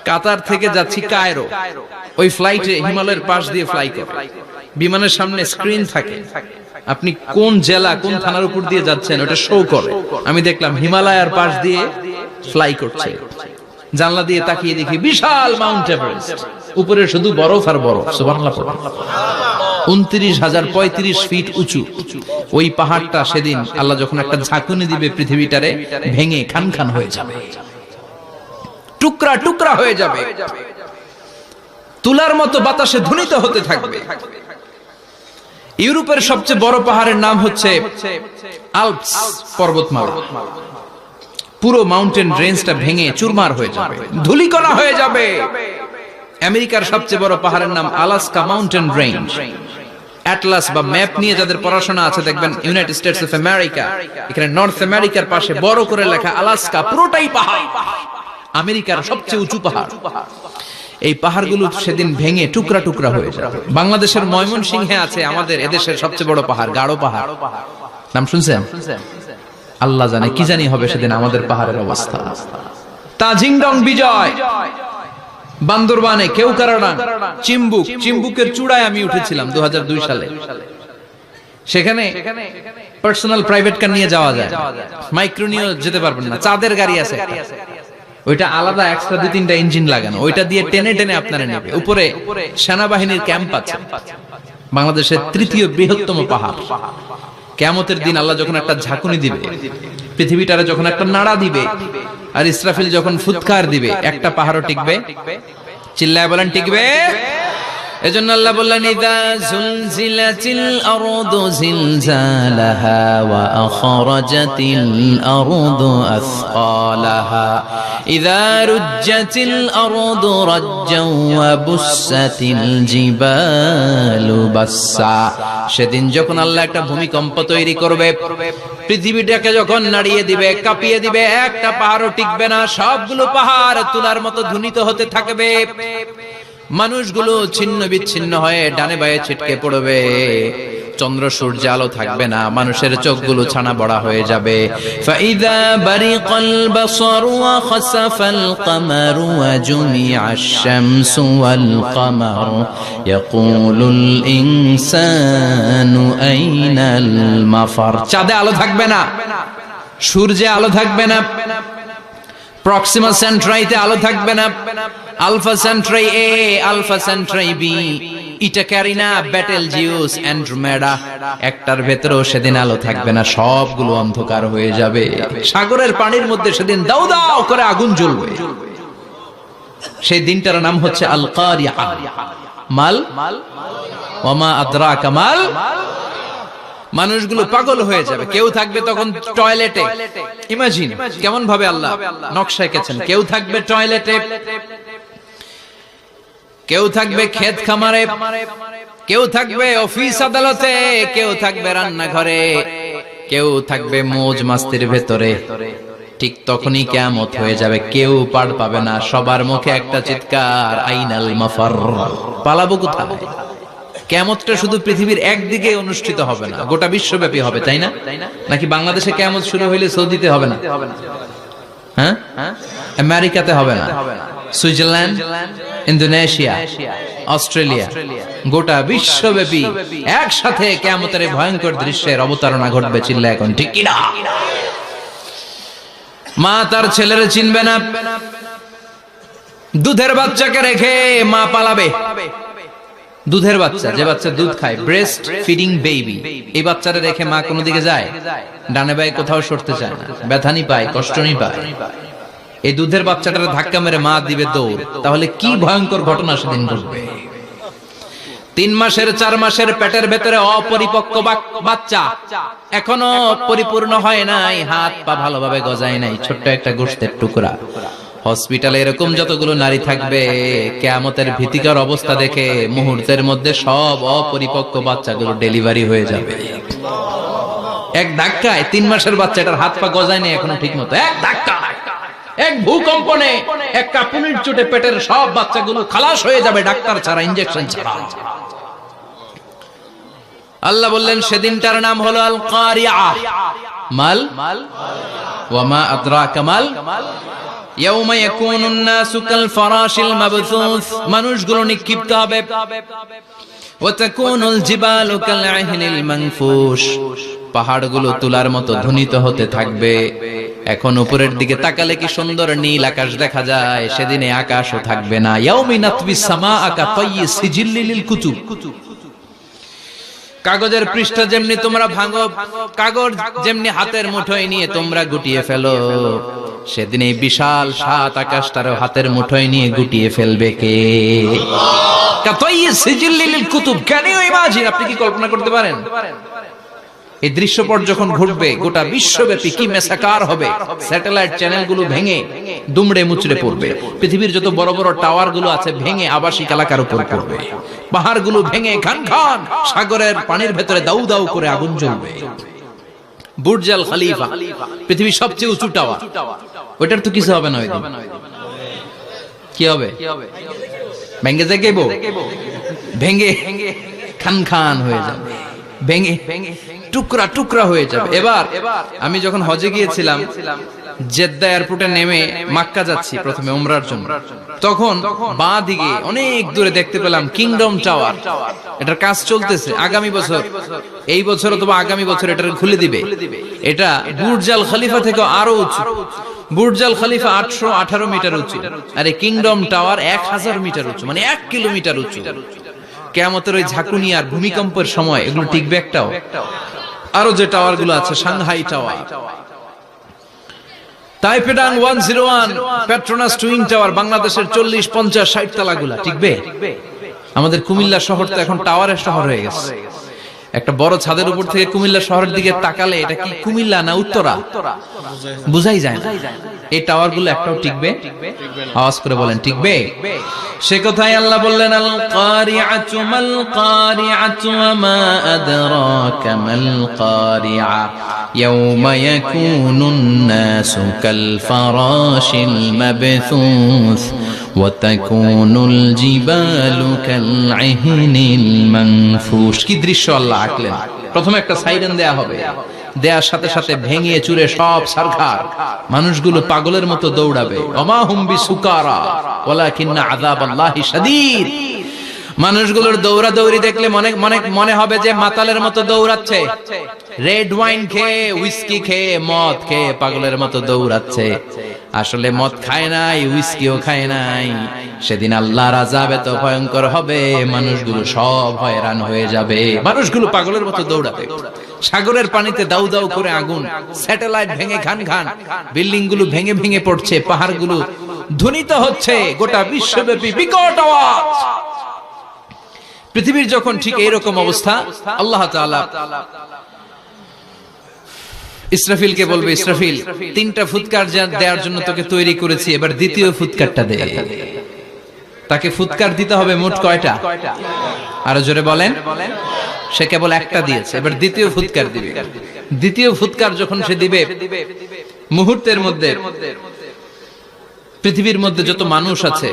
কাতার থেকে যাচ্ছি কায়রো, ওই ফ্লাইটে হিমালয়ের পাশ দিয়ে ফ্লাই করে, বিমানের সামনে স্ক্রিন থাকে, আপনি কোন জেলা কোন থানার উপর দিয়ে যাচ্ছেন ওটা শো করে। আমি দেখলাম হিমালয়ের পাশ দিয়ে ফ্লাই করছে। জানলা দিয়ে তাকিয়ে দেখি বিশাল মাউন্ট এভারেস্ট, উপরে শুধু বরফ আর বরফ। সুবহানাল্লাহ। 29,035 ফিট উঁচু ওই পাহাড়টা সেদিন আল্লাহ যখন একটা ঝাঁকুনি দিবে পৃথিবীটারে ভেঙে খান খান হয়ে যাবে, টুকরা টুকরা হয়ে যাবে, তুলার মতো বাতাসে ধ্বনিত হতে থাকবে। ইউরোপের সবচেয়ে বড় পাহাড়ের নাম হচ্ছে আল্পস পর্বতমালা। পুরো মাউন্টেন রেঞ্জটা ভেঙে চুরমার হয়ে যাবে, ধূলিকণা হয়ে যাবে। আমেরিকার সবচেয়ে বড় পাহাড়ের নাম আলাস্কা মাউন্টেন রেঞ্জ। অ্যাটলাস বা ম্যাপ নিয়ে যাদের পড়াশোনা আছে দেখবেন ইউনাইটেড স্টেটস অফ আমেরিকা, এখানে নর্থ আমেরিকার পাশে বড় করে লেখা আলাস্কা, পুরোটাই পাহাড়, আমেরিকার সবচেয়ে উঁচু পাহাড়। এই পাহাড়গুলো সেদিন ভেঙে টুকরা টুকরা হয়ে যাবে। বাংলাদেশের ময়মনসিংহে আছে আমাদের এদেশের সবচেয়ে বড় পাহাড়, গাঢ় পাহাড়, নাম শুনছেন? আল্লাহ জানে কি জানি হবে সেদিন আমাদের পাহাড়ের অবস্থা। তাজিংডং বিজয়, বান্দরবানে কেওক্রাডাং, চিম্বুকের চূড়ায় আমি উঠেছিলাম 2002 সালে। সেখানে পার্সোনাল প্রাইভেট কার নিয়ে যাওয়া যায়, মাইক্রো নিয়ে যেতে পারবেন না। চাঁদের গাড়ি আছে, ওইটা আলাদা এক্সট্রা 2-3টা ইঞ্জিন লাগানো, ওইটা দিয়ে টেনে টেনে আপনারা নেবে। উপরে সেনাবাহিনীর ক্যাম্প আছে। বাংলাদেশের 3য় বৃহত্তম পাহাড়। কিয়ামতের দিন আল্লাহ যখন একটা ঝাঁকুনি দিবে, পৃথিবীটারে যখন একটা নাড়া দিবে, আর ইসরাফিল যখন ফুৎকার দিবে, একটা পাহাড়ও টিকবে? চিল্লায় বলেন টিকবে? এজন্য আল্লাহ বললেন ইযা যুলজিলাতিল আরদু জিলজালাহা ওয়া আখরাজাতিল আরদু আসকালাহা ইযা রুজ্জাতিল আরদু রাজ্জাও ওয়া বুসাতিল জিবালু বাসসা। সেদিন যখন আল্লাহ একটা ভূমিকম্প তৈরি করবে, পৃথিবীটাকে যখন নাড়িয়ে দিবে, কাঁপিয়ে দিবে, একটা পাহাড়ও টিকবে না, সবগুলো পাহাড় তুলার মতো ধ্বনিত হতে থাকবে। মানুষগুলো ছিন্ন বিচ্ছিন্ন হয়ে ডানে বায়ে ছিটকে পড়বে, চন্দ্র সূর্য আলো থাকবে না, মানুষের চোখগুলো ছানা বড়া হয়ে যাবে। ফাইদা বারিকাল বাসারু ওয়া খাসাফাল কামারু ওয়া জুমিআশ শামসু ওয়াল কামার ইয়াকুলুল ইনসানু আইনাল মাফার। চাঁদে আলো থাকবে না, সূর্যে আলো থাকবে না, প্রক্সিমা সেন্ট্রাইতে আলো থাকবে না, alpha Centauri A, alpha Centauri B, Eta Carinae, Betelgeuse, Andromeda, একটার ভেতরেও সেদিন আলো থাকবে না, সবগুলো অন্ধকার হয়ে যাবে। সাগরের পানির মধ্যে সেদিন দাউ দাউ করে আগুন জ্বলবে। সেই দিনটার নাম হচ্ছে আল কারিয়া। মাল ওয়া মা আদরাকা মাল। মানুষগুলো পাগল হয়ে যাবে। কেউ থাকবে তখন টয়লেটে, ইমাজিন কেমন ভাবে আল্লাহ নকশা এঁকেছেন। কেউ থাকবে টয়লেটে, কেউ থাকবে ক্ষেত খামারে, কেউ থাকবে অফিস আদালতে, কেউ থাকবে রান্নাঘরে, কেউ থাকবে মৌজ মাস্তির ভেতরে। ঠিক তখনই কিয়ামত হয়ে যাবে, কেউ পার পাবে না। সবার মুখে একটা চিৎকার, আইনাল মাফার। পালাবো কোথায়? কিয়ামতটা শুধু পৃথিবীর একদিকে অনুষ্ঠিত হবে না, গোটা বিশ্বব্যাপী হবে, তাই না? নাকি বাংলাদেশে কিয়ামত শুরু হইলে সৌদিতে হবে না? হ্যাঁ, আমেরিকাতে হবে না, সুইজারল্যান্ড, ইন্দোনেশিয়া, অস্ট্রেলিয়া, গোটা বিশ্বব্যাপী একসাথে কিয়ামতের ভয়ঙ্কর দৃশ্যের অবতারণা ঘটবে। চিল্লা এখন ঠিক কিনা? মা তার ছেলেরে চিনবে না, দুধের বাচ্চাকে রেখে মা পালাবে। দুধের বাচ্চা, যে বাচ্চা দুধ খায়, ব্রেস্ট ফিডিং বেবি, এই বাচ্চাটা রেখে মা কোনো দিকে যায়? ডানে বায়ে কোথাও সরতে চায় না, ব্যথানি পায়, কষ্টনি পায়। এই দুধের বাচ্চাটার ধাক্কা মেরে মা দিবে দৌড়। তাহলে কি ভয়ঙ্কর ঘটনা সেদিন ঘটবে। 3 মাসের 4 মাসের পেটের ভেতরে অপরিপক্ক বাচ্চা, এখনো পরিপূর্ণ হয় নাই, হাত পা ভালোভাবে গজায় নাই, ছোট্ট একটা গোশতের টুকরা। হসপিটালে এরকম যতগুলো নারী থাকবে, কিয়ামতের ভীতিকর অবস্থা দেখে মুহূর্তের মধ্যে সব অপরিপক্ক বাচ্চাগুলো ডেলিভারি হয়ে যাবে। এক ধাক্কায় 3 মাসের বাচ্চাটার হাত পা গজায় নেই এখনো ঠিক মতো, এক ধাক্কায়, এক ভূকম্পনে, এক কাঁপুনির চোটে পেটের সব বাচ্চাগুলো খালাস হয়ে যাবে, ডাক্তার ছাড়া, ইনজেকশন ছাড়া। আল্লাহ বললেন সেদিনটার নাম হলো আল কারিয়া। মাল ওয়া মা আদরাকা মাল। ইয়াউমা ইয়াকুনুন নাসু কাল ফারাশিল মাবথুস, মানুষগুলো নিক্ষিপ্ত হবে। ওয়া তাকুনুল জিবালু কাল আহিনিল মানফুশ, পাহাড়গুলো তুলার মতো ধ্বনিত হতে থাকবে। এখন উপরের দিকে তাকালে কি সুন্দর নীল আকাশ দেখা যায়, সেদিনে আকাশও থাকবে না। ইয়াউমি নাতবিস সামাআ কা তায়্যি সিজিল্লিল কুতুব, কাগজের পৃষ্ঠা যেমনি তোমরা ভাঙো, কাগজ যেমনি হাতের মুঠোয় নিয়ে তোমরা গুটিয়ে ফেলো, সেদিন এই বিশাল 7 আকাশটারও হাতের মুঠোয় নিয়ে গুটিয়ে ফেলবে কে? কাতাইয়ি সিজিল্লিল কুতুব। Can you imagine? আপনি কি কল্পনা করতে পারেন এই দৃশ্যপট যখন ঘটবে? গোটা বিশ্বব্যাপী কি মেসাকার হবে। স্যাটেলাইট চ্যানেলগুলো ভেঙে দুমড়ে মুচড়ে পড়বে, পৃথিবীর যত বড় বড় টাওয়ার গুলো আছে ভেঙে আবাসিক এলাকার উপর পড়বে, পাহাড়গুলো ভেঙে খান খান সাগরের পানির ভেতরে দাউ দাউ করে আগুন জ্বলবে। বুর্জ আল খলিফা, পৃথিবীর সবচেয়ে উঁচু টাওয়ার, ওটার তো কিছু হবে না। ওই দিন কি হবে? ভেঙে যাইব, ভেঙে খান খান হয়ে যাবে, ভেঙে টুকরা টুকরা হয়ে যাবে। এবার আমি যখন হজে গিয়েছিলাম, জেদ্দা এয়ারপোর্টে নেমে মক্কা যাচ্ছি প্রথমে উমরার জন্য, তখন বাঁ দিকে অনেক দূরে দেখতে পেলাম কিংডম টাওয়ার। এটার কাজ চলতেছে। আগামী বছর, এই বছর অথবা আগামী বছর এটা খুলে দিবে। এটা বুর্জ আল খলিফা থেকে আরো উঁচু। বুর্জ আল খলিফা 818 মিটার উঁচু, আর এই কিংডম টাওয়ার 1000 মিটার উঁচু, মানে 1 কিলোমিটার উঁচু। কিয়ামতের ওই ঝাঁকুনি আর ভূমিকম্পের সময় এগুলো টিকবে একটাও? আরো যে টাওয়ার গুলো আছে, Shanghai tower, Taipei 101, Petronas twin tower, বাংলাদেশের 40, 50, 60 তলাগুলা টিকবে? আমাদের কুমিল্লা শহর তো এখন টাওয়ারের শহর হয়ে গেছে। একটা বড় ছাদের উপর থেকে কুমিল্লা শহরের দিকে তাকালে এটা কি কুমিল্লা না উত্তরা বুঝাই যায় না। এই টাওয়ার গুলো একটাও টিকবে? আওয়াজ করে বলেন, টিকবে? সে কথাই আল্লাহ বললেন, আল কারিআতু মাল কারিআতু ওয়া মা আদরাকা মাল কারিআ ইয়াওমা ইয়াকুনুন নাসু কাল ফারাশিল মাবথুস ওয়া তাকুনুল জিবালু কাল ইহনিল মানফুশ। কি দৃশ্য আল্লাহ আঁকলেন! প্রথমে একটা সাইরেন দেয়া হবে, দেয়ার সাথে সাথে ভেঙে চুরে সব সারখার, মানুষগুলো পাগলের মতো দৌড়াবে। ওমা হুম বিসুকারা ওয়ালাকিন্না আযাবাল্লাহি শাদীদ। মানুষগুলোর দৌড়াদৌড়ি দেখলে মনে হবে যে মাতালের মতো দৌড়াচ্ছে, রেড ওয়াইন খেয়ে, হুইস্কি খেয়ে, মদ খেয়ে পাগলের মতো দৌড়াচ্ছে। আসলে মদ খায় নাই, হুইস্কিও খায় নাই। সেদিন আল্লাহর আযাব এত ভয়ঙ্কর হবে, মানুষগুলো সব হয়রান হয়ে যাবে, মানুষগুলো পাগলের মতো দৌড়াবে। সাগরের পানিতে দাউ দাউ করে আগুন, স্যাটেলাইট ভেঙে খান খান, বিল্ডিং গুলো ভেঙে ভেঙে পড়ছে, পাহাড়গুলো ধ্বনিত হচ্ছে, গোটা বিশ্বব্যাপী বিকট আওয়াজ। পৃথিবীর যখন ঠিক এইরকম অবস্থা, আল্লাহ তাআলা ইসরাফিলকে বলবে, ইসরাফিল, 3টা ফুৎকার দেওয়ার জন্য তোকে তৈরি করেছি, এবার দ্বিতীয় ফুৎকারটা দে। তাকে ফুৎকার দিতে হবে মোট কয়টা? আরো জোরে বলেন। সে কেবল একটা দিয়েছে, এবার দ্বিতীয় ফুৎকার দিবে। দ্বিতীয় ফুৎকার যখন সে দিবে, মুহূর্তের মধ্যে পৃথিবীর মধ্যে যত মানুষ আছে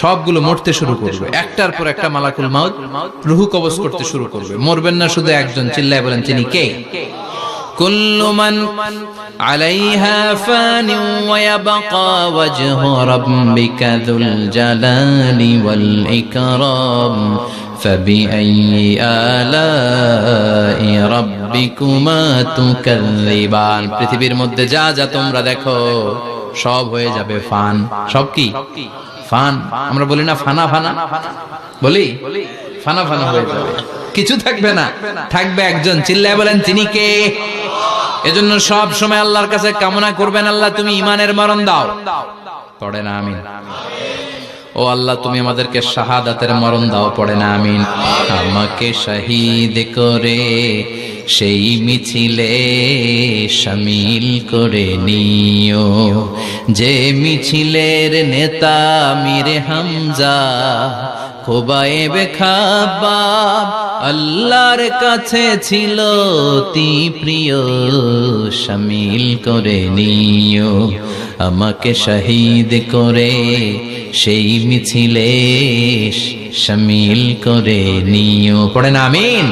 সবগুলো মরতে শুরু করবে। একটার পর একটা মালাকুল মাউত রূহ কবজ করতে শুরু করবে। মরবেন না শুধু একজন, চিল্লায় বলেন, তিনি কে? কুল্লু মান আলাইহা ফানি ওয়া ইয়াবকা ওয়াজহু রাব্বিকা যুল জালালি ওয়াল ইকরাম ফাবিআইয়ি আলাই রাব্বিকুমা তুকাযযিবান। পৃথিবীর মধ্যে যা যা তোমরা দেখো সব হয়ে যাবে ফান। সব কি? ফান। আমরা বলি না ফানা ফানা, বলি ফানা ফানা হয়ে যাবে, কিছু থাকবে না, থাকবে একজন। চিল্লায় বলেন, তিনি কে? এজন্য সব সময় আল্লাহর কাছে কামনা করবেন, আল্লাহ তুমি ঈমানের মরণ দাও। পড়ে না আমিন? ও আল্লাহ তুমি আমাদেরকে শাহাদাতের মরণ দাও। পড়ে না আমিন? আমাকে শহীদ করে সেই মিছিলে শামিল করে নিও, যে মিছিলের নেতা মীরে হামজা খোবায়েবে খাব্বাব আল্লাহর কাছে ছিল অতি প্রিয়। শামিল করে নিও, আমাকে শহীদ করে সেই মিছিলে শামিল করে নিও। পড়েন আমিন?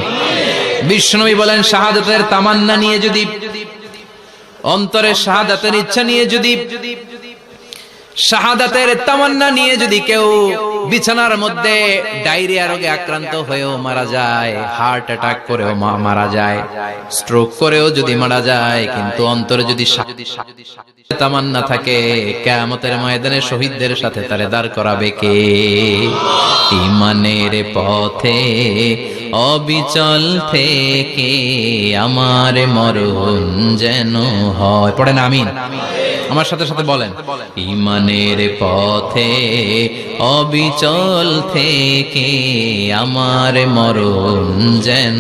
বিশ্বনবী বলেন, শাহাদাতের তামান্না নিয়ে যদি, অন্তরে শাহাদাতের ইচ্ছা নিয়ে যদি, শাহাদাতের তামান্না নিয়ে যদি কেউ বিছানার মধ্যে ডায়রিয়া রোগে আক্রান্ত হয়েও মারা যায়, হার্ট অ্যাটাক করেও মারা যায়, স্ট্রোক করেও যদি মারা যায়, কিন্তু অন্তরে যদি তামান্না থাকে, কিয়ামতের ময়দানে শহীদদের সাথে তারে দাঁড় করাবে কে? ঈমানের পথে অবিচল থেকে আমার মরণ যেন হয়। পড়েন আমিন? আমার সাথে সাথে বলেন, ঈমানের পথে অবিচল থেকে আমার মরণ যেন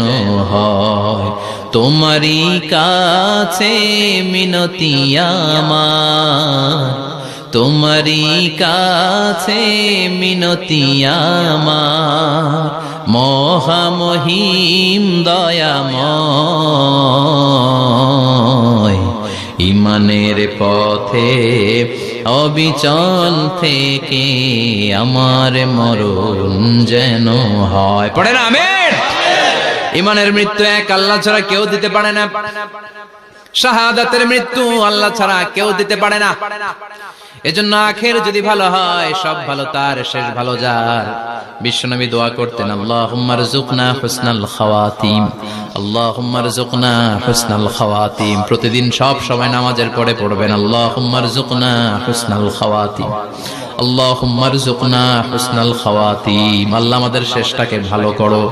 হয়। তোমারই কাছে মিনতি আমার, তোমারই কাছে মিনতি আমার, মহামহিম দয়াময়। ঈমানের পথে অবিচল থেকে আমার মরণ যেন হয়। পড়ে না আমিন। ইমানের মৃত্যু এক আল্লাহ ছাড়া কেউ দিতে পারে না, শাহাদাতের মৃত্যু আল্লাহ ছাড়া কেউ দিতে পারে না। এজন্য আখের যদি ভালো হয় সব ভালো তার, শেষ ভালো যার। বিশ্বনবী দোয়া করতেন, আল্লাহুম্মা রযুকনা হুসনাল খাওয়াতিম, আল্লাহুম্মা রযুকনা হুসনাল খাওয়াতিম। প্রতিদিন সব সময় নামাজের পরে পড়বেন, আল্লাহুম্মা রযুকনা হুসনাল খাওয়াতিম, আল্লাহুম্মা রযুকনা হুসনাল খাওয়াতিম। আল্লাহ আমাদের শেষটাকে ভালো করো,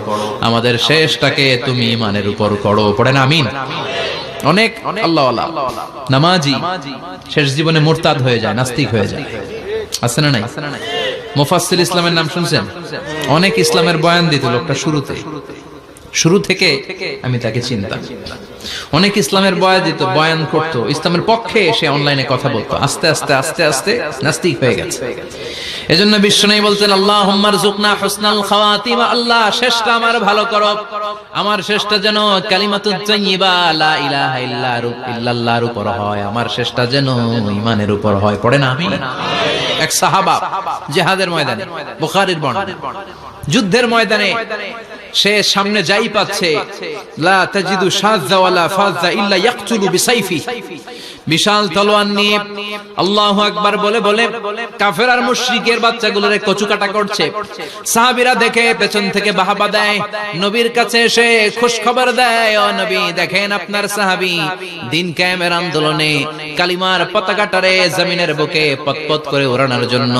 আমাদের শেষটাকে তুমি ঈমানের উপর করো। পড়েন আমিন। অনেক আল্লাহওয়ালা নামাজি শেষ জীবনে মুরতাদ হয়ে যায়, নাস্তিক হয়ে যায়, আছে না নাই? মুফাসসির ইসলামের নাম শুনছেন? অনেক ইসলামের বয়ান দিত লোকটা শুরু থেকে আমি তাকে চিনতাম। অনেক ইসলামের বয়ান করতো, ইসলামের পক্ষে সে অনলাইনে কথা বলতো। আস্তে আস্তে আস্তে আস্তে নাস্তিক হয়ে গেছে। এজন্য বিশ্বনবী বলতেন, আল্লাহুম্মা রযুকনা হুসনাল খাওয়াতিম, আল্লাহ শেষটা আমার ভালো করো, আমার শেষটা যেন কালিমাতুত তাইয়্যিবা লা ইলাহা ইল্লাল্লাহর উপর হয়, আমার শেষটা যেন ঈমানের উপর হয়। পড়ে না আমিন। এক সাহাবা জিহাদের ময়দানে, বুখারীর বর্ণনা, যুদ্ধের ময়দানে সে সামনে যাই পাচ্ছে, লা তাজিদু শাযযা ওয়ালা ফাযযা ইল্লা ইয়াকতুলু বিসাইফি, বিশাল তলোয়ার নিয়ে আল্লাহু আকবার বলে বলে কাফের আর মুশরিকের বাচ্চাগুলোরে কচুকাটা করছে। সাহাবীরা দেখে পেছন থেকে বাহাবা দেয়, নবীর কাছে এসে খুশ খবর দেয়, ও নবী দেখেন আপনার সাহাবী দিন কায়েমের আন্দোলনে কালিমার পতাকাটারে জমিনের বুকে পতপত করে ওড়ানোর জন্য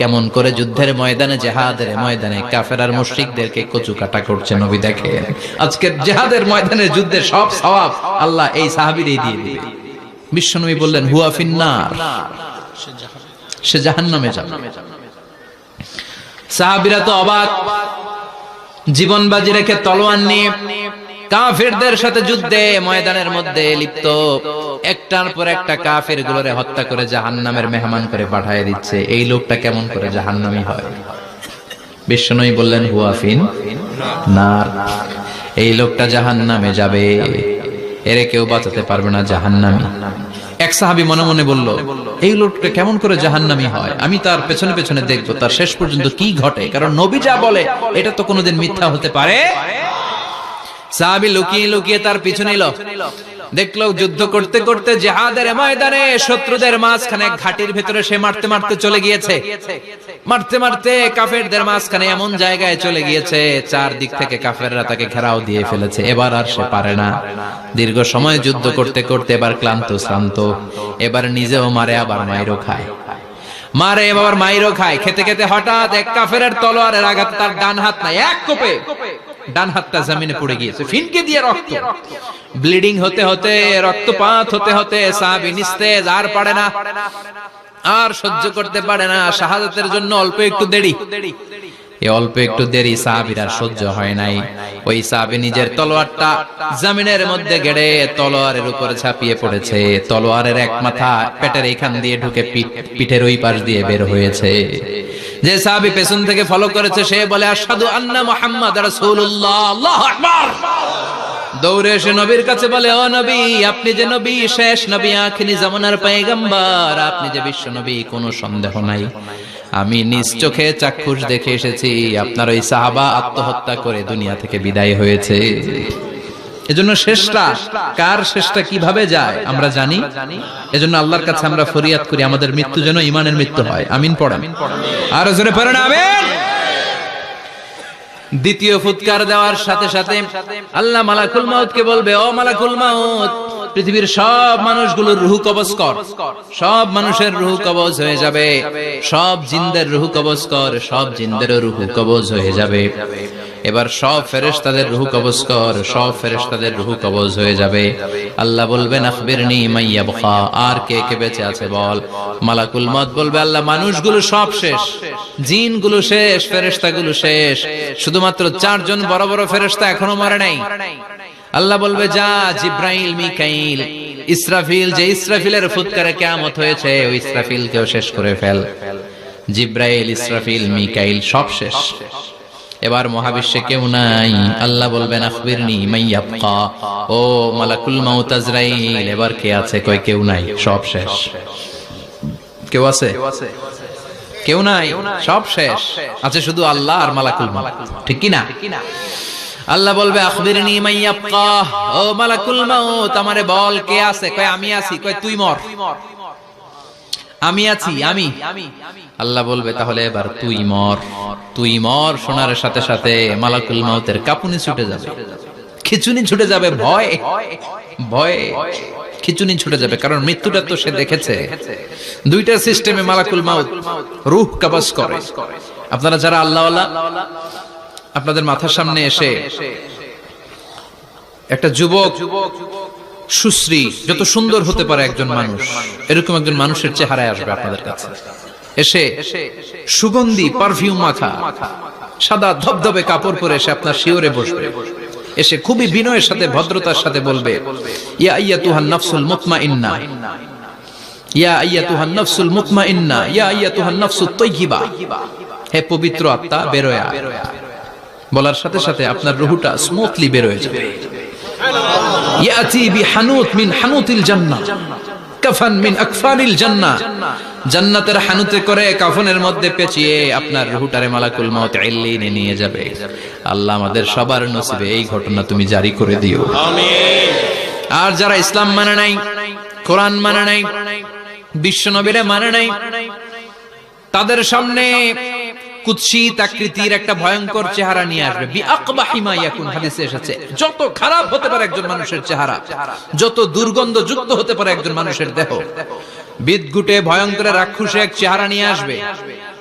কেমন করে যুদ্ধের ময়দানে, জিহাদের ময়দানে কাফের আর মুশরিকদেরকে কচুকাটা করছে। নবী দেখেন আজকে জিহাদের ময়দানে যুদ্ধের সব সওয়াব আল্লাহ এই সাহাবীরই দিয়ে দিবে। বিশ্বনবী বললেন, হুয়া ফিন্নার, সে জাহান্নামে যাবে। সাহাবীরা তো অবাক, জীবন বাজি রেখে তলোয়ার নিয়ে কাফেরদের সাথে যুদ্ধে ময়দানের মধ্যে লিপ্ত, একটার পর একটা কাফের গুলোরে হত্যা করে জাহান্নামের মেহমান করে পাঠিয়ে দিচ্ছে। এই লোকটা কেমন করে জাহান্নামী হয়? বিশ্বনবী বললেন, হুয়া ফিন্নার, এই লোকটা জাহান্নামে যাবে, এরে কেউ বাঁচাতে পারবে না, জাহান্নামী। এক সাহাবী মনে মনে বলল, এই লোকটা কেমন করে জাহান্নামী হয়, আমি তার পেছনে পেছনে দেখবো তার শেষ পর্যন্ত কি ঘটে, কারণ নবী যা বলে এটা তো কোনোদিন মিথ্যা হতে পারে। সাহাবী লুকিয়ে লুকিয়ে তার পিছনে এলো, দেখলো যুদ্ধ করতে করতে জিহাদের ময়দানে শত্রুদের মাঝখানে ঘাটির ভেতরে সে মারতে মারতে চলে গিয়েছে, মারতে মারতে কাফেরদের মাঝখানে এমন জায়গায় চলে গিয়েছে চারদিক থেকে কাফেররা তাকে ঘেরাও দিয়ে ফেলেছে। এবার আর সে পারে না, দীর্ঘ সময় যুদ্ধ করতে করতে এবার ক্লান্ত শ্রান্ত, এবার নিজেও মারে আবার মাইরও খায়, মারে এবার মাইরও খায়। খেতে খেতে হঠাৎ এক কাফেরের তলোয়ারের আঘাত তার ডান হাত নাই, এক কোপে ডান হাতটা জমিনে পড়ে গিয়েছে, ফিনকে দিয়ে রক্ত, ব্লিডিং হতে হতে, রক্তপাত হতে হতে সাহাবী নিস্তেজ, আর পারে না, আর সহ্য করতে পারে না। শাহাদাতের জন্য অল্প একটু দেরি, এই অল্প একটু দেরি সাহাবীর আর সহ্য হয় নাই। ওই সাহাবী নিজের তলোয়ারটা জমিনের মধ্যে গেড়ে তলোয়ারের উপরে ঝাঁপিয়ে পড়েছে। তলোয়ারের এক মাথা পেটের এইখান দিয়ে ঢুকে পিঠের ওই পাশ দিয়ে বের হয়েছে। যে সাহাবী পেছন থেকে ফলো করেছে সে বলে, আশহাদু আন্না মুহাম্মাদ রাসূলুল্লাহ, আল্লাহু আকবার। দৌড়ে এসে নবীর কাছে বলে, ও নবী, আপনি যে নবী, শেষ নবী, আখিরি জামানার পয়গম্বর, আপনি যে বিশ্ব নবী, কোনো সন্দেহ নাই, আমি নিজ চোখে চাক্ষুষ দেখে এসেছি আপনার ওই সাহাবা আত্মহত্যা করে দুনিয়া থেকে বিদায় হয়েছে। এজন্য শেষটা কার, শেষটা কিভাবে যায় আমরা জানি। এজন্য আল্লাহর কাছে আমরা ফরিয়াদ করি আমাদের মৃত্যু যেন ঈমানের মৃত্যু হয়। আমিন পড়েন, আর জোরে পড়েন আমিন। দ্বিতীয় ফুৎকার দেওয়ার সাথে সাথে আল্লাহ মালাকুল মাউতকে বলবে, ও মালাকুল মাউত, পৃথিবীর সব মানুষগুলোর রূহ কবজ কর। সব মানুষের রূহ কবজ হয়ে যাবে, সব জিনদের রূহ কবজ কর, সব জিনদেরও রূহ কবজ হয়ে যাবে। এবার সব ফেরেশতাদের রূহ কবজ কর, সব ফেরেশতাদের রূহ কবজ হয়ে যাবে। আল্লাহ বলবেন, আখবিরনি মান ইয়াবকা, আর কে কে বেঁচে আছে বল। মালাকুল মউত বলবে, আল্লাহ মানুষগুলো সব শেষ, জিনগুলো শেষ, ফেরেশতাগুলো শেষ, শুধুমাত্র 4 জন বড় বড় ফেরেশতা এখনো মরে নাই। আল্লাহ বলবে, যা জিব্রাইল, মিকাইল, ইসরাফিল, যে ইসরাফিলের ফুৎকারে কিয়ামত হয়েছে ওই ইসরাফিলকেও শেষ করে ফেল। জিব্রাইল, ইসরাফিল, মিকাইল সব শেষ, এবার মহাবিশ্বে কেউ নাই। আল্লাহ বলবেন, আখবিরনি মান ইয়াবকা, ও মালাকুল মাউত আজরাইল, এবার কে আছে? কই কেউ নাই, সব শেষ। কেউ আছে? কেউ নাই, সব শেষ, আছে শুধু আল্লাহ আর মালাকুল মাউত, ঠিক কি না? আল্লাহ বলবে আখবিরনি মাইয়াবকা, ও মালাকুল মাউত আমারে বল কে আছে? কয় আমি আছি। কয় তুই মর। আমি আছি, আমি। আল্লাহ বলবে তাহলে এবার তুই মর। তুই মর শোনার সাথে সাথে মালাকুল মাউতের কাঁপুনি ছুটে যাবে, খিচুনি ছুটে যাবে, ভয় ভয় খিচুনি ছুটে যাবে, কারণ মৃত্যুটা তো সে দেখেছে। দুইটা সিস্টেমে মালাকুল মাউত রূহ কবজ করে। আপনারা যারা আল্লাহওয়ালা, আপনাদের মাথার সামনে এসে একটা যুবক, সুশ্রী, যত সুন্দর হতে পারে একজন মানুষ, এরকম একজন মানুষের চেহারায় আসবে আপনাদের কাছে, এসে সুগন্ধি পারফিউম মাখা সাদা ধবধবে কাপড় পরে এসে আপনার শিওরে বসবে, এসে খুবই বিনয়ের সাথে ভদ্রতার সাথে বলবে ইয়া আইয়াতুহান নাফসুল মুতমাইন্না, ইয়া আইয়াতুহান নাফসুল মুতমাইন্না, ইয়া আইয়াতুহান নাফসুত তাইয়্যিবা, হে পবিত্র আত্মা বের হয়ে আয়। বলার সাথে সাথে আপনার রূহটা স্মুথলি বের হয়ে যাবে। ইয়াতি বিহানুত মিন হানুতিল জান্নাহ, কাফান মিন আকফানিল জান্নাহ, জান্নাতের হানুতে করে কাফনের মধ্যে পেঁচিয়ে আপনার রূহটারে মালাকুল মাউত ইল্লিনে নিয়ে যাবে। আল্লাহ আমাদের সবার নসিবে এই ঘটনা তুমি জারি করে দিও, আমিন। আর যারা ইসলাম মানে নাই, কোরআন মানে নাই, বিশ্ব নবীরে মানে নাই, তাদের সামনে কুৎসিত আকৃতির একটা ভয়ঙ্কর চেহারা নিয়ে আসবে। বিআকবাহি মা ইয়াকুন, হাদিসে এসেছে যত খারাপ হতে পারে একজন মানুষের চেহারা, যত দুর্গন্ধযুক্ত হতে পারে একজন মানুষের দেহ, বিদঘুটে ভয়ঙ্কর রাক্ষসে এক চেহারা নিয়ে আসবে।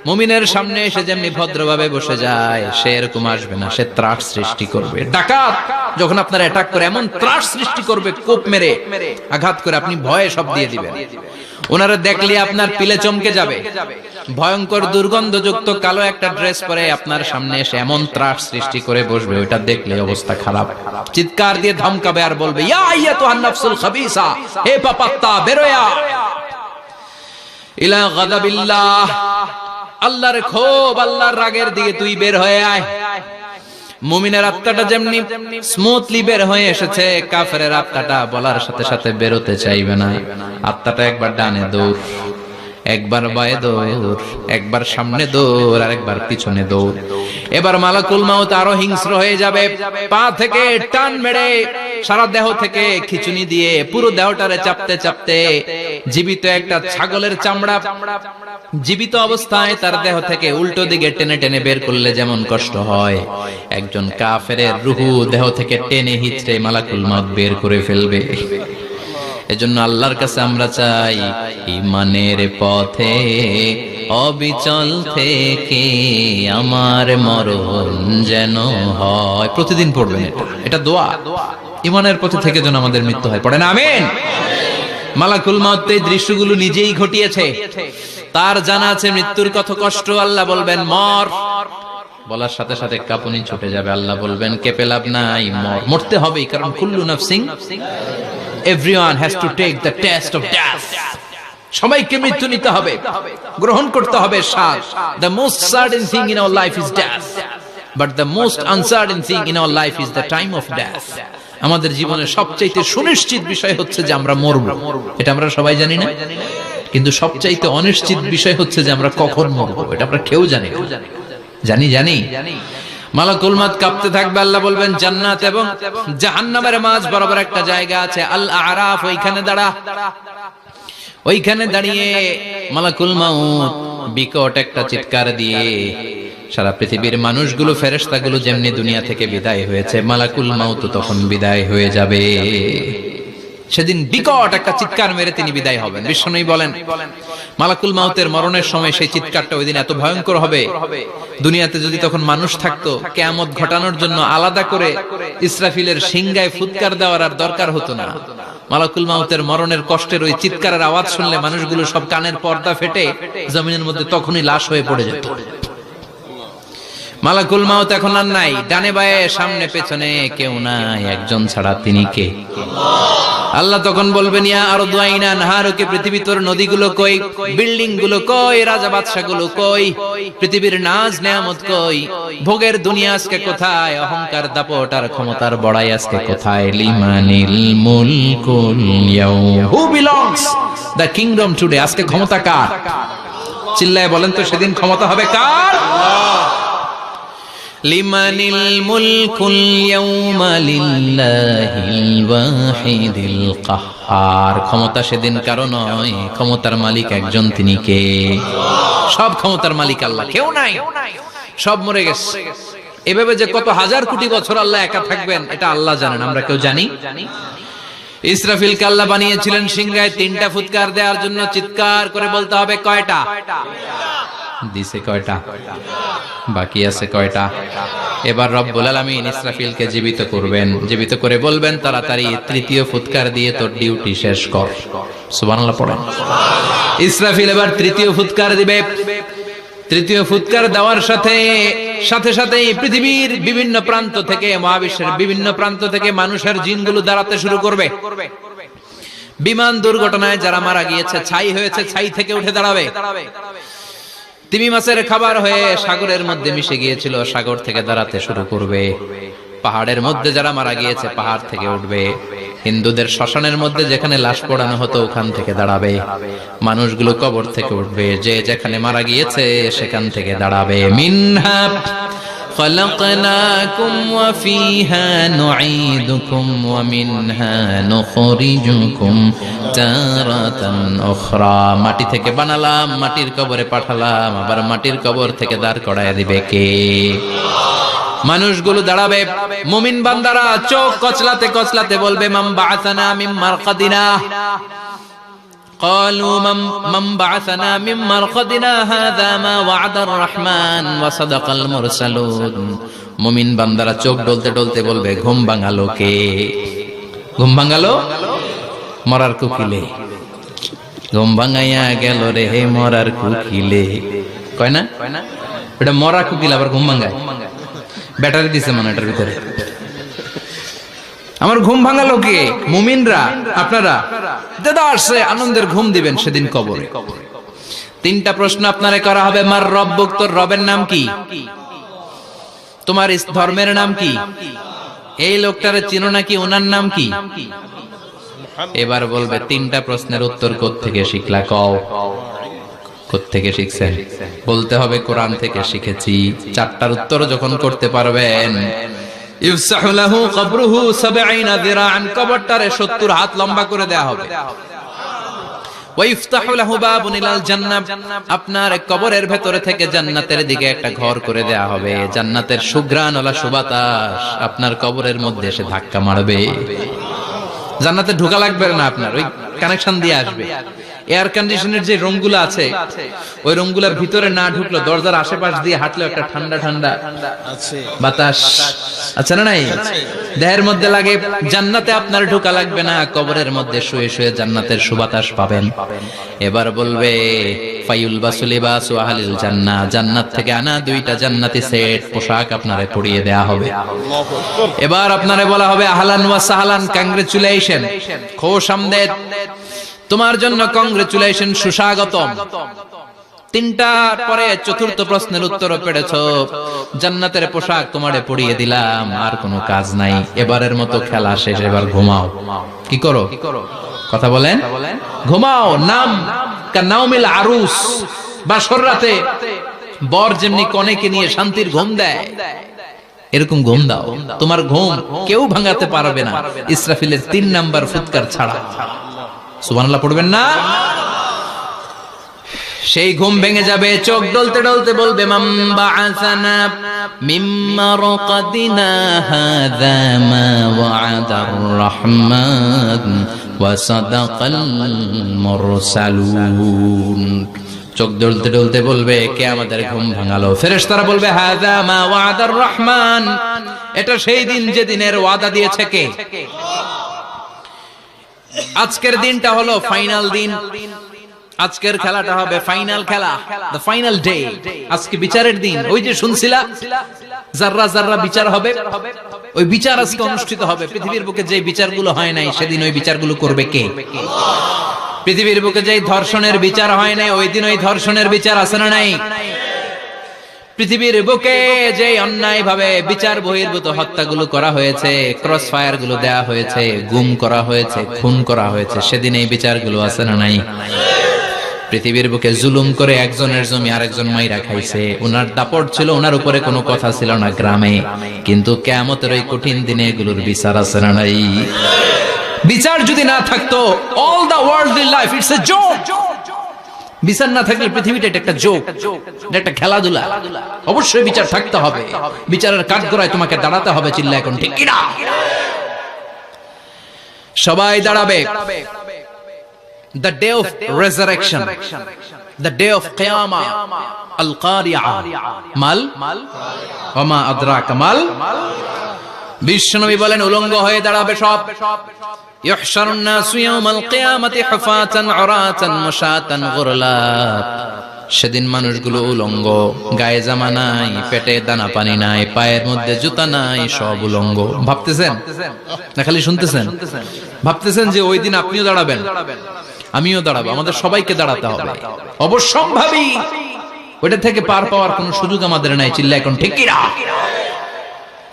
মুমিনের সামনে এসে যেমনি ভদ্রভাবে বসে যায়, সে এরকম আসবে না, সে ত্রাস সৃষ্টি করবে। ডাকাত যখন আপনার অ্যাটাক করে এমন ত্রাস সৃষ্টি করবে, কোপ মেরে আঘাত করে আপনি ভয়ে সব দিয়ে দিবেন। ওনারা দেখলে আপনার পিলে চমকে যাবে। ভয়ঙ্কর দুর্গন্ধযুক্ত কালো একটা ড্রেস পরে আপনার সামনে এসে এমন ত্রাস সৃষ্টি করে বসবে, ওটা দেখলে অবস্থা খারাপ। চিৎকার দিয়ে ধমকাবে আর বলবে ইয়া আইয়াতুহান নাফসুল খাবিসা, হে পাপাত্তা বের হয়ে আয় ইলা গাদাবিল্লাহ, আল্লাহর ক্ষোভ, আল্লাহর রাগের দিকে তুই বের হয়ে আয়। মুমিনের আত্মাটা যেমনি স্মুথলি বের হয়ে এসেছে, কাফেরের আত্মাটা বলার সাথে সাথে বেরোতে চাইবে না। আত্মাটা একবার ডানে দৌড়, একবার বায়ে দৌড়, একবার সামনে দৌড়, আর একবার পিছনে দৌড়। এবার মালাকুল মাউত আরো হিংস্র হয়ে যাবে, পা থেকে টান মেরে সারা দেহ থেকে খিচুনি দিয়ে পুরো দেহটারে চাপতে চাপতে জীবিত একটা ছাগলের চামড়া জীবিত অবস্থায় তার দেহ থেকে উল্টো দিকে টেনে টেনে বের করলে যেমন কষ্ট হয়, একজন কাফেরের রূহ দেহ থেকে টেনে হিচড়ে মালাকুল মাউত বের করে ফেলবে। এজন্য আল্লাহর কাছে আমরা চাই ঈমানের পথে অবিচল থেকে আমার মরণ যেন হয়। প্রতিদিন পড়বেন এটা দোয়া, ঈমানের পথে থেকে যেন আমাদের মৃত্যু হয়। পড়েন আমিন। মালাকুল মাউত এই দৃশ্যগুলো নিজেই ঘটিয়েছে, তার জানা আছে মৃত্যুর কত কষ্ট। আল্লাহ বলবেন মর, বলার সাথে সাথে কাঁপুনি ছুটে যাবে। আল্লাহ বলবেন কেঁপে লাভ নাই, মর, মরতে হবেই, কারণ কুল্লু নাফসিন, everyone has to take the test of death. সবাইকে মৃত্যু নিতে হবে, গ্রহণ করতে হবে স্বাদ। The most certain thing in our life is death, but the most uncertain thing in our life is the time of death. আমাদের জীবনের সবচাইতে সুনিশ্চিত বিষয় হচ্ছে যে আমরা মরব, এটা আমরা সবাই জানি না, কিন্তু সবচাইতে অনিশ্চিত বিষয় হচ্ছে যে আমরা কখন মরব, এটা আমরা কেউ জানি না। জানি মালাকুল মাউত কাঁপতে থাকবে। আল্লাহ বলবেন জান্নাত এবং জাহান্নামের মাঝ বরাবর একটা জায়গা আছে, আল আরাফ, ওইখানে দাঁড়া। ওইখানে দাঁড়িয়ে মালাকুল মাউত বিকট একটা চিৎকার দিয়ে সারা পৃথিবীর মানুষগুলো, ফেরেশতাগুলো যেমনি দুনিয়া থেকে বিদায় হয়েছে, মালাকুল মাউত তখন বিদায় হয়ে যাবে। সেদিন বিকট একটা চিৎকার মেরে তিনি বিদায় হবেন। বিশ্বনবী বলেন মালাকুল মাউতের মরণের সময় সেই চিৎকারটা ওই দিন এত ভয়ঙ্কর হবে, দুনিয়াতে যদি তখন মানুষ থাকতো, কিয়ামত ঘটানোর জন্য আলাদা করে ইসরাফিলের সিংগায় ফুৎকার দেওয়ার আর দরকার হতো না। মালাকুল মাউতের মরণের কষ্টের ওই চিৎকারের আওয়াজ শুনলে মানুষগুলো সব কানের পর্দা ফেটে জমিনের মধ্যে তখনই লাশ হয়ে পড়ে যেত। মালাকুল মাউত এখন আর নাই, ডানে বায়ে সামনে পেছনে কেউ নাই, একজন ছাড়া তিনি কে? আল্লাহ তখন বলবেন ইয়া আরদু আইনা নাহারুকে, পৃথিবী তোর নদীগুলো কই, বিল্ডিং গুলো কই, রাজা বাদশা গুলো কই, পৃথিবীর নাজ নেয়ামত কই, ভোগের দুনিয়া আজকে কোথায়, অহংকার দাপট আর ক্ষমতার বড়াই আজকে কোথায়? লিমানিল মুলকুল ইয়াউম, who belongs the kingdom today, আজকে ক্ষমতা কার? চিল্লায় বলেন তো সেদিন ক্ষমতা হবে কার? লিমানিল মুলকুল ইয়াউমা লিল্লাহিল ওয়াহিদিল কাহ্হার। ক্ষমতা সেদিন কারো নয়, ক্ষমতার মালিক একজন, তিনি কে? সব ক্ষমতার মালিক আল্লাহ, কেউ নাই, সব মরে গেছে। এভাবে যে কত হাজার কোটি বছর আল্লাহ একা থাকবেন এটা আল্লাহ জানেন, আমরা কেউ জানি? ইসরাফিলকে আল্লাহ বানিয়েছিলেন সিংহায় 3টা ফুৎকার দেওয়ার জন্য। চিৎকার করে বলতে হবে কয়টা? দিছে কয়টা? বাকি আছে কয়টা? এবার রব্বুল আলামিন ইসরাফিলকে জীবিত করবেন, জীবিত করে বলবেন তাড়াতাড়ি 3য় ফুৎকার দিয়ে তোর ডিউটি শেষ কর। সুবহানাল্লাহ পড়েন। ইসরাফিল এবার 3য় ফুৎকার দিবে। 3য় ফুৎকার দেওয়ার সাথে সাথে পৃথিবীর বিভিন্ন প্রান্ত থেকে, মহাবিশ্বের বিভিন্ন প্রান্ত থেকে মানুষের জিনগুলো দাঁড়াতে শুরু করবে। বিমান দুর্ঘটনায় যারা মারা গিয়েছে, ছাই হয়েছে, ছাই থেকে উঠে দাঁড়াবে। তিমি মাছের খাবার হয়ে সাগরের মধ্যে মিশে গিয়েছিল, সাগর থেকে দাঁড়াতে শুরু করবে। পাহাড়ের মধ্যে যারা মারা গিয়েছে, পাহাড় থেকে উঠবে। হিন্দুদের শ্মশানের মধ্যে যেখানে লাশ পোড়ানো হতো, ওখান থেকে দাঁড়াবে। মানুষগুলো কবর থেকে উঠবে, যে যেখানে মারা গিয়েছে সেখান থেকে দাঁড়াবে। মিনহা خلقناكم وفيها نعيدكم ومنها نخرجكم تارة أخرى। মাটি থেকে বানালাম, মাটির কবরে পাঠালাম, আবার মাটির কবর থেকে দাঁড় করায় দিবে কে? মানুষগুলো দাঁড়াবে। মুমিন বান্দারা চোখ কচলাতে কচলাতে বলবে মান বাআসানা মিন মারকাদিনা। قالوا من بعثنا من مرقدنا هذا ما وعد الرحمن وصدق المرسلون। মুমিন বান্দারা চোখ ডলতে ডলতে বলবে ঘুম ভাঙালো কে? ঘুম ভাঙালো মরার কুকিলে। ঘুম ভাঙাইয়া গেল রে মরার কুকিলে। কয় না এটা মরা কুকিল আবার ঘুম ভাঙায়? ব্যাটারি দিছে মনে এটার ভিতরে। আমার ঘুম ভাঙালো কে? মুমিনরা, আপনারা দেদারসে আনন্দের ঘুম দিবেন সেদিন কবরে। 3টা প্রশ্ন আপনারে করা হবে। মার রব্বুক, তোর রবের নাম কি? তোমার ধর্মের নাম কি? এই লোকটারে চিনো নাকি? ওনার নাম কি? এবার বলবে 3টা প্রশ্নের উত্তর কোত্থেকে শিখলা? কও কোত্থেকে শিখছেন? বলতে হবে কোরআন থেকে শিখেছি। 4টার উত্তর যখন করতে পারবেন, ইফসাহু লাহু কবরুহু 70 যিরাআন, কবরটারে 70 হাত লম্বা করে দেয়া হবে। ওয়া ইফতাহু লাহু বাবুন ইলাল জান্নাহ, আপনার কবরের ভেতরে থেকে জান্নাতের দিকে একটা ঘর করে দেয়া হবে। জান্নাতের সুঘ্রাণওয়ালা সুবাতাস আপনার কবরের মধ্যে এসে ধাক্কা মারবে। জান্নাতে ঢোকা লাগবে না, আপনার ওই কানেকশন দিয়ে আসবে। এয়ার কন্ডিশনের যে রুমগুলো আছে, ওই রুমগুলোর ভিতরে না ঢুকলো, দরজার আশেপাশ দিয়ে হাঁটলে একটা ঠান্ডা ঠান্ডা বাতাস আছে না নাই? দেহের মধ্যে লাগে। জান্নাতে আপনার ঢোকা লাগবে না, কবরের মধ্যে শুয়ে শুয়ে জান্নাতের সুবাতাস পাবেন। এবার বলবে ফায়ুলবাসু লিবাসু আহলিল জান্নাহ, জান্নাত থেকে আনা 2টা জান্নাতি সেট পোশাক আপনারে পরিয়ে দেয়া হবে। এবার আপনারে বলা হবে আহলান ওয়া সাহলান, কংগ্রেচুলেশন, খোশ আমদেদ, তোমার জন্য কংগ্রেচুলেশন, সুস্বাগতম। 3টার পরে 4র্থ প্রশ্নের উত্তরও পেরেছো। জান্নাতের পোশাক তোমারে পরিয়ে দিলাম, আর কোনো কাজ নাই। এবারের মতো খেলা শেষ, এবার ঘুমাও। কি করো? কথা বলেন। ঘুমাও। নাম কানাউমিল আরুস, বাসর রাতে বর যেমনি কনেকে নিয়ে শান্তির ঘুম দেয়, এরকম ঘুম দাও। তোমার ঘুম কেউ ভাঙাতে পারবে না ইসরাফিলের 3 নাম্বার ফুৎকার ছাড়া। সুবহানাল্লাহ পড়বেন না? সেই ঘুম ভেঙে যাবে। চোখ ডলতে ডলতে বলবে মান বাআসানা মিন মারকাদিনা হাযা মা ওয়া'দার রাহমান ওয়া সাদাকাল মুরসালুন। চোখ ডলতে ডলতে বলবে কে আমাদের ঘুম ভাঙালো? ফেরেশতারা বলবে হাযা মা ওয়া'দার রাহমান, এটা সেই দিন যে দিনের ওয়াদা দিয়েছে কে? আজকের দিনটা হলো ফাইনাল দিন। আজকের খেলাটা হবে ফাইনাল খেলা, দ্য ফাইনাল ডে। আজকে বিচারের দিন। ওই যে শুনছিলা জাররা জাররা বিচার হবে, ওই বিচার আজকে অনুষ্ঠিত হবে। পৃথিবীর বুকে যে বিচারগুলো হয় নাই, সেদিন ওই বিচারগুলো করবে কে? পৃথিবীর বুকে যে ধর্ষণের বিচার হয় নাই, ওই দিন ওই ধর্ষণের বিচার আছে না নাই? পৃথিবীর বুকে যে অন্যায় ভাবে বিচার বহির্ভূত হত্যাগুলো করা হয়েছে, ক্রস ফায়ার গুলো দেয়া হয়েছে, গুম করা হয়েছে, খুন করা হয়েছে, সেদিন এই বিচারগুলো আছে না নাই? পৃথিবীর বুকে জুলুম করে একজনের জমি আরেকজন মাইরা খাইছে, ওনার দাপট ছিল, ওনার উপরে কোনো কথা ছিল না গ্রামে, কিন্তু কিয়ামতের ওই কঠিন দিনে এগুলোর বিচার আছে না নাই? বিচার যদি না থাকতো, all the worldly life it's a joke. বিচার না থাকলে পৃথিবীটা একটা জোক, একটা খেলাধুলা। অবশ্যই বিচার থাকতে হবে, বিচারের কাঠগড়ায় তোমাকে দাঁড়াতে হবে। চিল্লা এখন ঠিক কিনা? সবাই দাঁড়াবে। The day of resurrection, the day of qiyamah, al-qari'ah, mal wa ma adraka mal। বিশ্বনবী বলেন উলঙ্গ হয়ে দাঁড়াবে সব। ইহশারুন নাসু ইয়াওমাল কিয়ামাতি হুফাতান উরাতান মুশাতান গুরলা। সেদিন মানুষগুলো উলঙ্গ, গায়ে জামা নাই, পেটে দানা পানি নাই, পায়ের মধ্যে জুতা নাই, সব উলঙ্গ। ভাবতেছেন না খালি শুনতেছেন? ভাবতেছেন যে ওই দিন আপনিও দাঁড়াবেন, আমিও দাঁড়াবো, আমাদের সবাইকে দাঁড়াতে হবে। অবশ্যম্ভাবী। ওইটা থেকে পার পাওয়ার কোনো সুযোগ আমাদের নাই। চিল্লা এখন ঠিক কিনা?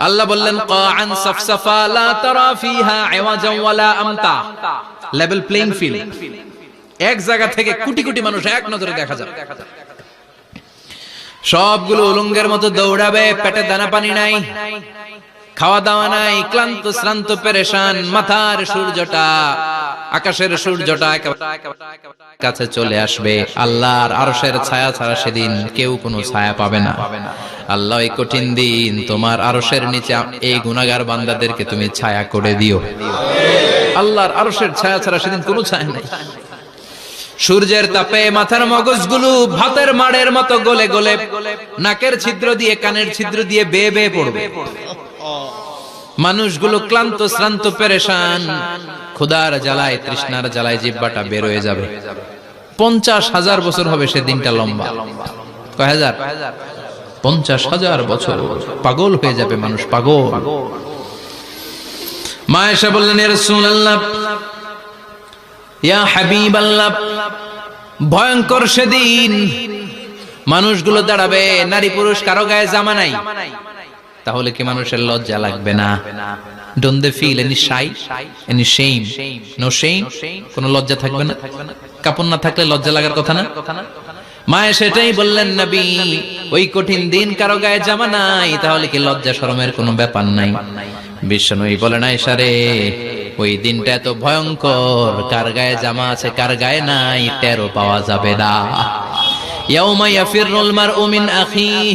আল্লাহ বললেন কাআন সাফসাফা লা তারা ফিহা ইওয়াজান ওয়ালা আমতা। Level playing field. এক জায়গা থেকে কোটি কোটি মানুষ এক নজরে দেখা যাবে। সবগুলো উলঙ্গের মতো দৌড়াবে, পেটে দানা পানি নাই, খাওয়া দাওয়া নাই, ক্লান্ত শ্রান্ত পেরেশান। মাথার সূর্যটা, আকাশের সূর্যটা কাছে চলে আসবে। আল্লাহর আরশের ছায়া ছাড়া সেদিন কেউ কোনো ছায়া পাবে না। আল্লাহ এই কঠিন দিন তোমার আরশের নিচে এই গুনাহগার বান্দাদেরকে তুমি ছায়া করে দিও। আল্লাহর আরশের ছায়া ছাড়া সেদিন কোনো ছায়া নেই। সূর্যের তাপে মাথার মগজগুলো ভাতের মাড়ের মতো গলে গলে নাকের ছিদ্র দিয়ে, কানের ছিদ্র দিয়ে বেয়ে বেয়ে পড়বে। মানুষগুলো ক্লান্ত শ্রান্ত পেরেশান, ক্ষুধার জ্বালায় তৃষ্ণার জ্বালায় জিহ্বাটা বের হয়ে যাবে। 50,000 বছর হবে সেদিনটা লম্বা। কয় হাজার? 50,000 বছর। পাগল হয়ে যাবে মানুষ, পাগল। মা আয়েশা বললেন, ইয়া রাসূলুল্লাহ, ইয়া হাবিবাল্লাহ, ভয়ঙ্কর সেদিন মানুষগুলো দাঁড়াবে, নারী পুরুষ কারো গায়ে জামা নাই। তাহলে কি মানুষের লজ্জা লাগবে না? Don't they feel any shy, any shame? No shame? কোন লজ্জা থাকবে না? কাপড় না থাকলে লজ্জা লাগার কথা না? মায়ে সেটাই বললেন, নবী, ওই কঠিন দিন কারো গায়ে জামা নাই, তাহলে কি লজ্জা শরমের কোনো ব্যাপার নাই? বিশ্বনবী বলেন, আয়েশা রে, ওই দিনটা এত ভয়ঙ্কর, কার গায়ে জামা আছে কার গায়ে নাই টেরও পাওয়া যাবে না। ইয়াউমা ইয়াফিরুল মারউ মিন আখিহি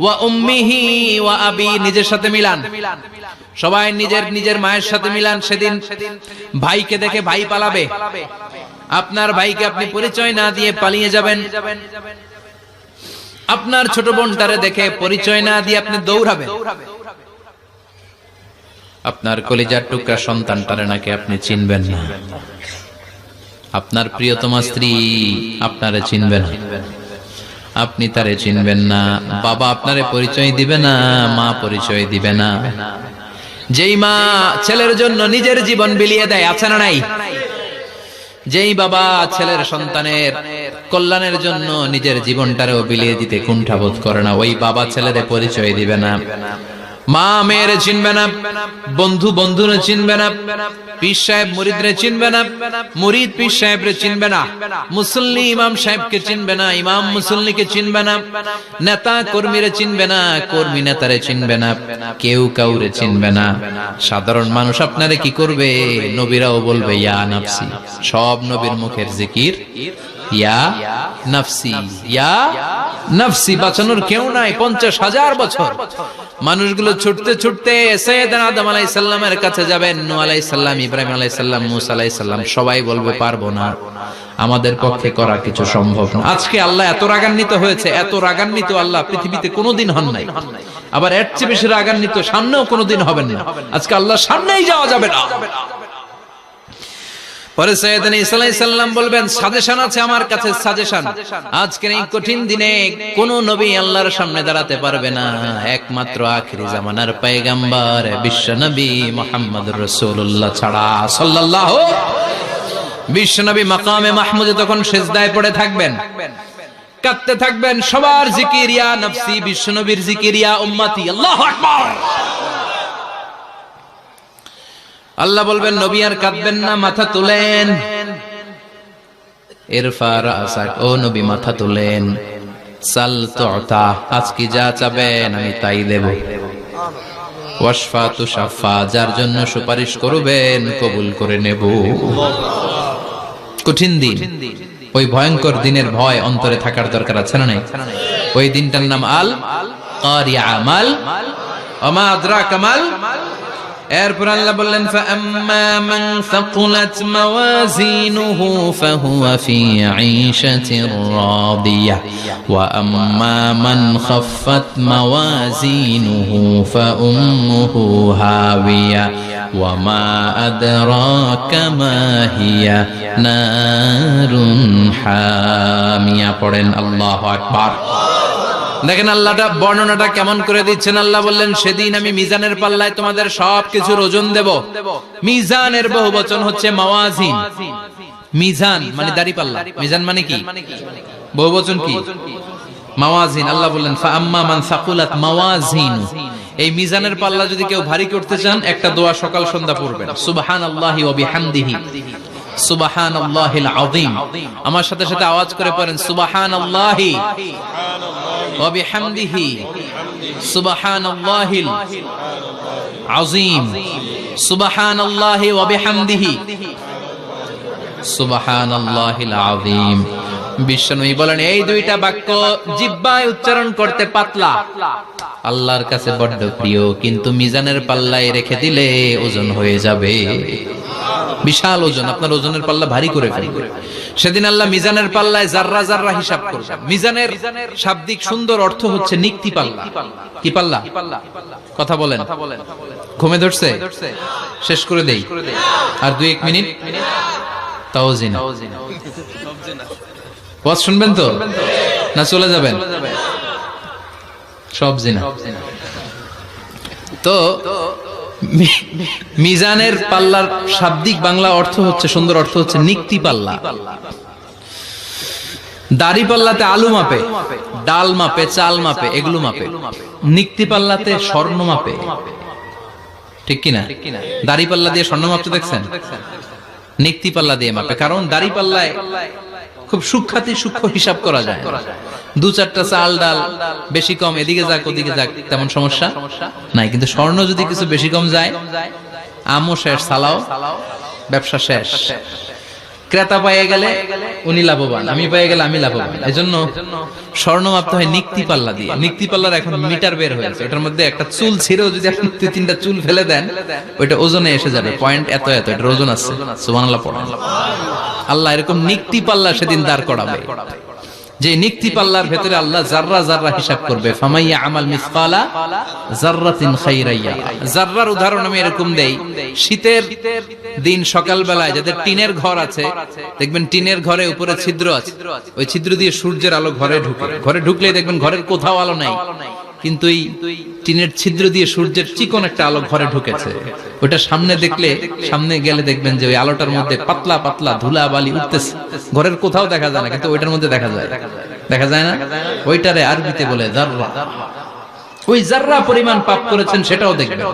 ওয়া উম্মিহি ওয়া আবি। নিজের সাথে মিলান, সবাই নিজের নিজের মায়ের সাথে মিলান। সেদিন ভাইকে দেখে ভাই পালাবে। আপনার ভাইকে আপনি পরিচয় না দিয়ে পালিয়ে যাবেন। আপনার ছোট বোনটারে দেখে পরিচয় না দিয়ে আপনি দৌড়াবেন। আপনার কলিজার টুকরা সন্তানটারে নাকি আপনি চিনবেন না। আপনার প্রিয়তমা স্ত্রী আপনারে চিনবে না, আপনি তারে চিনবেন না। বাবা আপনারে পরিচয় দিবে না, মা পরিচয় দিবে না। যেই মা ছেলের জন্য নিজের জীবন বিলিয়ে দেয়, আছে না নাই? যেই বাবা ছেলের সন্তানের কল্যাণের জন্য নিজের জীবনটারেও বিলিয়ে দিতে কুণ্ঠাবোধ করে না, ওই বাবা ছেলেদের পরিচয় দিবে না। মা মেয়েরে চিনবে না, বন্ধু বন্ধুরে চিনবে না, পীর সাহেব মুরিদরে চিনবে না, মুরিদ পীর সাহেবরে চিনবে না, মুসল্লি ইমাম সাহেবকে চিনবে না, ইমাম মুসল্লিকে চিনবে না, নেতা কর্মীরে চিনবে না, কর্মী নেতারে চিনবে না, কেউ কাউরে চিনবে না। সাধারণ মানুষ আপনারে কি করবে? নবীরাও বলবে ইয়া নাফসি। সব নবীর মুখের জিকির ইয়া নাফসি, ইয়া নাফসি। বাঁচানোর কেউ নাই। 50,000 বছর মানুষগুলো ছুটতে ছুটতে সাইয়েদনা আদম আলাইহিস সালামের কাছে যাবেন। নূহ আলাইহিস সালাম, ইব্রাহিম আলাইহিস সালাম, মূসা আলাইহিস সালাম, সবাই বলবে পারবো না, আমাদের পক্ষে করা কিছু সম্ভব না। আজকে আল্লাহ এত রাগান্বিত হয়েছে, এত রাগান্বিত আল্লাহ পৃথিবীতে কোনোদিন হন নাই। আবার এর চেয়ে বেশি রাগান্বিত সামনেও কোনোদিন হবেন না। আজকে আল্লাহর সামনেই যাওয়া যাবে না। পরে সাইয়েদনা ঈসা আলাইহিস সালাম বলবেন, সাজেশন আছে আমার কাছে, সাজেশন। আজকের এই কঠিন দিনে কোন নবী আল্লাহর সামনে দাঁড়াতে পারবে না, একমাত্র আখিরি জামানার পয়গম্বর বিশ্ব নবী মুহাম্মদুর রাসূলুল্লাহ ছাড়া সাল্লাল্লাহু। বিশ্ব নবী মাকামে মাহমুদে তখন সিজদায় পড়ে থাকবেন। কাঁদতে থাকবেন, সবার জিকির ইয়া নফসি, বিশ্বনবীর জিকির ইয়া উম্মতি, আল্লাহু আকবার। আল্লাহ বলবেন নবী আর কাঁদবেন না, মাথা তুলেন। ইরফা রাসাক, ও নবী মাথা তুলেন। সাল তুতা, আজকে যা চাবেন আমি তাই দেব। ওয়াশফা তুশাফা, যার জন্য সুপারিশ করবেন কবুল করে নেব। কঠিন দিন, ওই ভয়ঙ্কর দিনের ভয় অন্তরে থাকার দরকার আছে না নাই? ওই দিনটার নাম আল কারিয়া, মাল ওমা আদরাকা মাল। এরপর আল্লাহ বললেন ফাআম্মা মান সাকুলাত মাওয়াজিনুহু ফাহুয়া ফি ঈশাতির রাদিয়াহ ওয়া আম্মা মান খাফফাত মাওয়াজিনুহু ফাউম্মুহু হাওিয়া ওয়া মা আদরাকা মা হিয়া নারুন হামিয়া। পড়েন আল্লাহু আকবার। দেখেন আল্লাহটা বর্ণনাটা কেমন করে দিচ্ছেন। আল্লাহ বললেন সেদিন আমি মিজানের পাল্লায় তোমাদের সবকিছুর ওজন দেব। মিজানের বহুবচন হচ্ছে মাওয়াজিন। মিজান মানে দাড়ি পাল্লা, মিজান মানে কি? বহুবচন কি? মাওয়াজিন। আল্লাহ বললেন ফাআম্মা মান সাকুলাত মাওয়াজিন, এই মিজানের পাল্লা যদি কেউ ভারী করতে চান একটা দোয়া সকাল সন্ধ্যা পড়বেন, সুবহানাল্লাহি ওয়া বিহামদিহি সুবহানাল্লাহিল আযীম। আমার সাথে সাথে আওয়াজ করে পড়েন সুবহানাল্লাহি ওয়া বিহামদিহি সুবহানাল্লাহিল আযীম, সুবহানাল্লাহি ওয়া বিহামদিহি সুবহানাল্লাহিল আযীম। বিশ্বনবী বলেন এই দুইটা বাক্য জিহ্বায় উচ্চারণ করতে পাতলা, আল্লাহর কাছে বড্ড প্রিয়, কিন্তু মিজানের পাল্লায় রেখে দিলে ওজন হয়ে যাবে বিশাল ওজন, আপনার ওজনের পাল্লা ভারী করে ফেলবে। সেদিন আল্লাহ মিজানের পাল্লায় জাররা জাররা হিসাব করবেন। মিজানের শাব্দিক সুন্দর অর্থ হচ্ছে নিক্তি পাল্লা। কি পাল্লা? কথা বলেন, ঘুমে ধরছে? শেষ করে দেই, আর 2-1 মিনিট। তাও জিনা ওয়াজ শুনবেন তো না চলে যাবেন? সব জিনা। তো মিজানের পাল্লার শাব্দিক বাংলা অর্থ হচ্ছে, সুন্দর অর্থ হচ্ছে নিক্তি পাল্লা। দাড়ি পাল্লাতে আলু মাপে, ডাল মাপে, চাল মাপে, এগুলো মাপে। নিক্তি পাল্লাতে স্বর্ণ মাপে, ঠিক কিনা? দাড়ি পাল্লা দিয়ে স্বর্ণ মাপতে দেখছেন? নিক্তি পাল্লা দিয়ে মাপে, কারণ দাড়ি পাল্লায় খুব সূক্ষ্মাতি সূক্ষ্ম হিসাব করা যায়। 2-4টা চাল ডাল বেশি কম এদিকে যাক ওদিকে যাক তেমন সমস্যা নাই, কিন্তু স্বর্ণ যদি কিছু বেশি কম যায়, আমও শেষ, সালাও ব্যবসা শেষ। ক্রেতা পেয়ে গেলে উনি লাভবান, আমি পেয়ে গেলে আমি লাভবান। এজন্য স্বর্ণ মাপতে হয় নিক্তি পাল্লা দিয়ে। নিক্তি পাল্লার এখন মিটার বের হয়েছে, ওটার মধ্যে একটা চুল ছিঁড়েও যদি আপনি 2-3টা চুল ফেলে দেন ওইটা ওজনে এসে যাবে, পয়েন্ট এত এত, এটার ওজন আছে। সুবহানাল্লাহ পড়েন। আল্লাহ এরকম নিক্তি পাল্লা সেদিন দাঁড় করাবে, যে নিক্তি পাল্লার ভেতরে আল্লাহ জাররা জাররা হিসাব করবে। ফামাইয়া আমাল মিসকালা জাররাতিন খাইরাইয়া। জাররার উদাহরণ আমি এরকম দেই, শীতের দিন সকাল বেলায় যাদের টিনের ঘর আছে, দেখবেন টিনের ঘরে উপরে ছিদ্র আছে, ওই ছিদ্র দিয়ে সূর্যের আলো ঘরে ঢুকে। ঘরে ঢুকলেই দেখবেন ঘরের কোথাও আলো নাই, কিন্তু এই টিনের ছিদ্র দিয়ে সূর্যের চিকন একটা আলো ঘরে ঢুকেছে। ওটা সামনে দেখলে, সামনে গেলে দেখবেন যে ওই আলোটার মধ্যে পাতলা পাতলা ধুলা বালি উঠতেছে, ঘরের কোথাও দেখা যায় না, কিন্তু ওইটার মধ্যে দেখা যায়। দেখা যায় না? ওইটারে আরবিতে বলে জাররা। ওই জাররা পরিমাণ পাপ করেছেন সেটাও দেখবেন,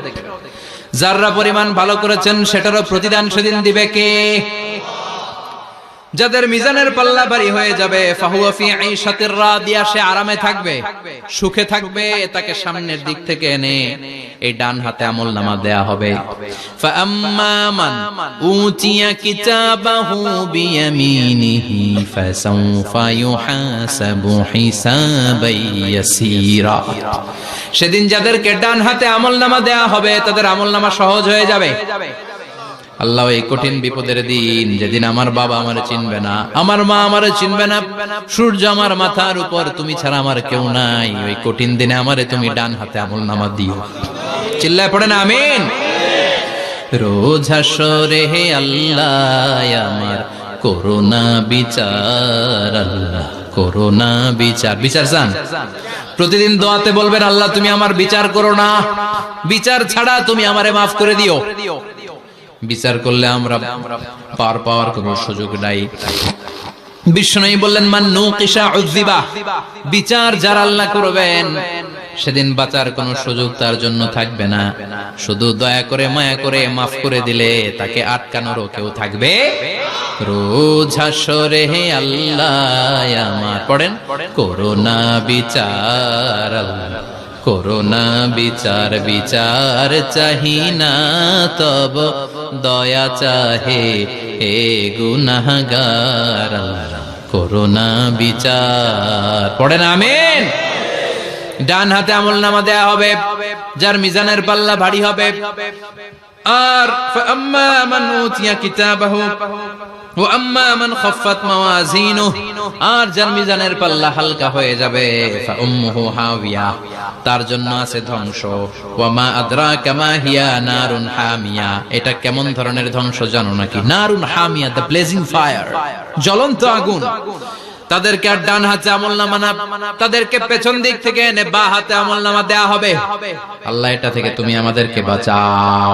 জাররা পরিমাণ ভালো করেছেন সেটারও প্রতিদান সেদিন দিবে কে? যাদের মিজানের পাল্লা ভারী হয়ে যাবে, ফাহুয়া ফি ঈশাতির রাদিয়া, সে আরামে থাকবে, সুখে থাকবে। তাকে সামনের দিক থেকে এনে এই ডান হাতে আমলনামা দেয়া হবে। ফাআম্মা মান উতিয়া কিতাবাহু বিয়ামিনিহি ফাসাউফা ইউহাসাবু হিসাবান ইয়াসীরা। সেদিন যাদেরকে ডান হাতে আমলনামা দেয়া হবে তাদের আমলনামা সহজ হয়ে যাবে। আল্লাহ এই কঠিন বিপদের দিন, যেদিন আমার বাবা আমারে চিনবে না, আমার মা আমারে চিনবে না, সূর্য আমার মাথার উপর, তুমি ছাড়া আমার কেউ নাই, ওই কঠিন দিনে আমারে তুমি ডান হাতে আমলনামা দিও। চিল্লায় পড়েন আমিন। রোজ হাসরে হে আল্লাহ আমার করোনা বিচার, আল্লাহ করোনা বিচার। বিচার চান? প্রতিদিন দোয়াতে বলবেন আল্লাহ তুমি আমার বিচার করো না, বিচার ছাড়া তুমি আমারে মাফ করে দিও। বিচার করলে আমরা পার পাওয়ার কোনো সুযোগ নাই। বিষ্ণু বললেন মান নুকিশা উযিবা, বিচার যারা আল্লাহ করবেন সেদিন বাঁচার কোনো সুযোগ তার জন্য থাকবে না। শুধু দয়া করে মায়া করে মাফ করে দিলে তাকে আটকানোরও কেউ থাকবে। রোজ হাসরে হে আল্লাহ আমার, পড়েন, করোনা বিচার আল্লাহ, করোনা বিচার, বিচার চাহি না তব দয়া চাহে হে গুনাহগার আল্লাহ, করোনা বিচার। পড়েন আমিন। ডান হাতে আমলনামা দেয়া হবে যার মিজানের পাল্লা ভারী হবে। আর ফাআম্মা মান উতিয়া কিতাবাহু ওয়া আম্মা মান খাফফাত মাওয়াজিনুহু, আর যার মিজানের পাল্লা হালকা হয়ে যাবে ফাউম্মুহু হাওিয়া, তার জন্য আছে ধ্বংস। ওয়া মা আদরাকা মা হিয়া নারুন হামিয়া, এটা কেমন ধরনের ধ্বংস জানো নাকি? নারুন হামিয়া, দ্য ব্লেজিং ফায়ার, জ্বলন্ত আগুন। তাদেরকে আর ডান হাতে আমলনামা না, তাদেরকে পেছন দিক থেকে এনে বাঁ হাতে আমলনামা দেয়া হবে। আল্লাহ এটা থেকে তুমি আমাদেরকে বাঁচাও।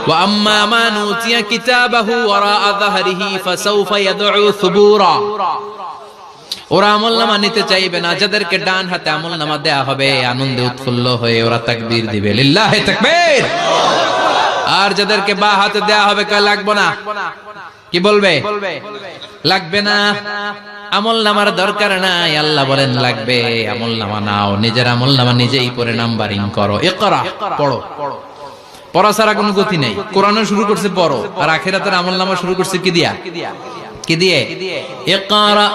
ওয়া আম্মা মান উতিয়া কিতাবাহু ওয়ারাআ যাহরিহি ফাসাউফা ইয়াদউ সুবুরা, ওরা আমলনামা নিতে চাইবে না। যাদেরকে ডান হাতে আমলনামা দেয়া হবে আনন্দে উৎফুল্ল হয়ে ওরা তাকবীর দিবে, লিল্লাহি তাকবীর। আর যাদেরকে বাঁ হাতে দেয়া হবে কয় লাগবে না, কি বলবে? লাগবে না, আমলনামার দরকার নাই। আল্লাহ বলেন লাগবে, আমলনামা নাও, নিজের আমলনামা নিজেই পড়ে নাম্বারিং করো। ইকরা, পড়ো। পড়া ছাড়া কোনো গতি নেই। কোরআনও শুরু করছে পড়ো, আর আখিরাতের আমলনামা শুরু করছে কি দিয়া? কি দিয়ে? ইকরা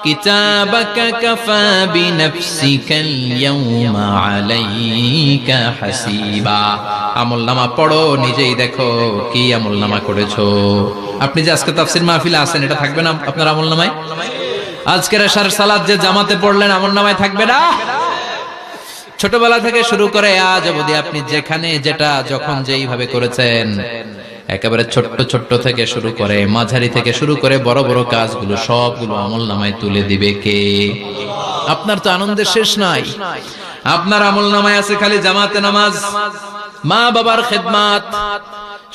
কিতাবাকা কাফা বিনাফসিকাল ইয়াউমা আলাইকা হাসিবা। আমলনামা পড়ো, নিজেই দেখো কি আমলনামা করেছো। আপনি যে আজকে তাফসীর মাহফিলে আছেন, এটা থাকবে না আপনার আমলনামায়? আজকের এশার সালাত যে জামাতে পড়লেন, আমলনামায় থাকবে না? ছোটবেলা থেকে শুরু করে আজ অবধি আপনি যেখানে যেটা যখন যেইভাবে করেছেন, একেবারে ছোট্ট ছোট্ট থেকে শুরু করে মাঝারি থেকে শুরু করে বড় বড় কাজগুলো সবগুলো আমলনামায় তুলে দিবে কে? আপনার তো আনন্দের শেষ নাই। আপনার আমলনামায় আছে খালি জামাতে নামাজ, মা বাবার খেদমত,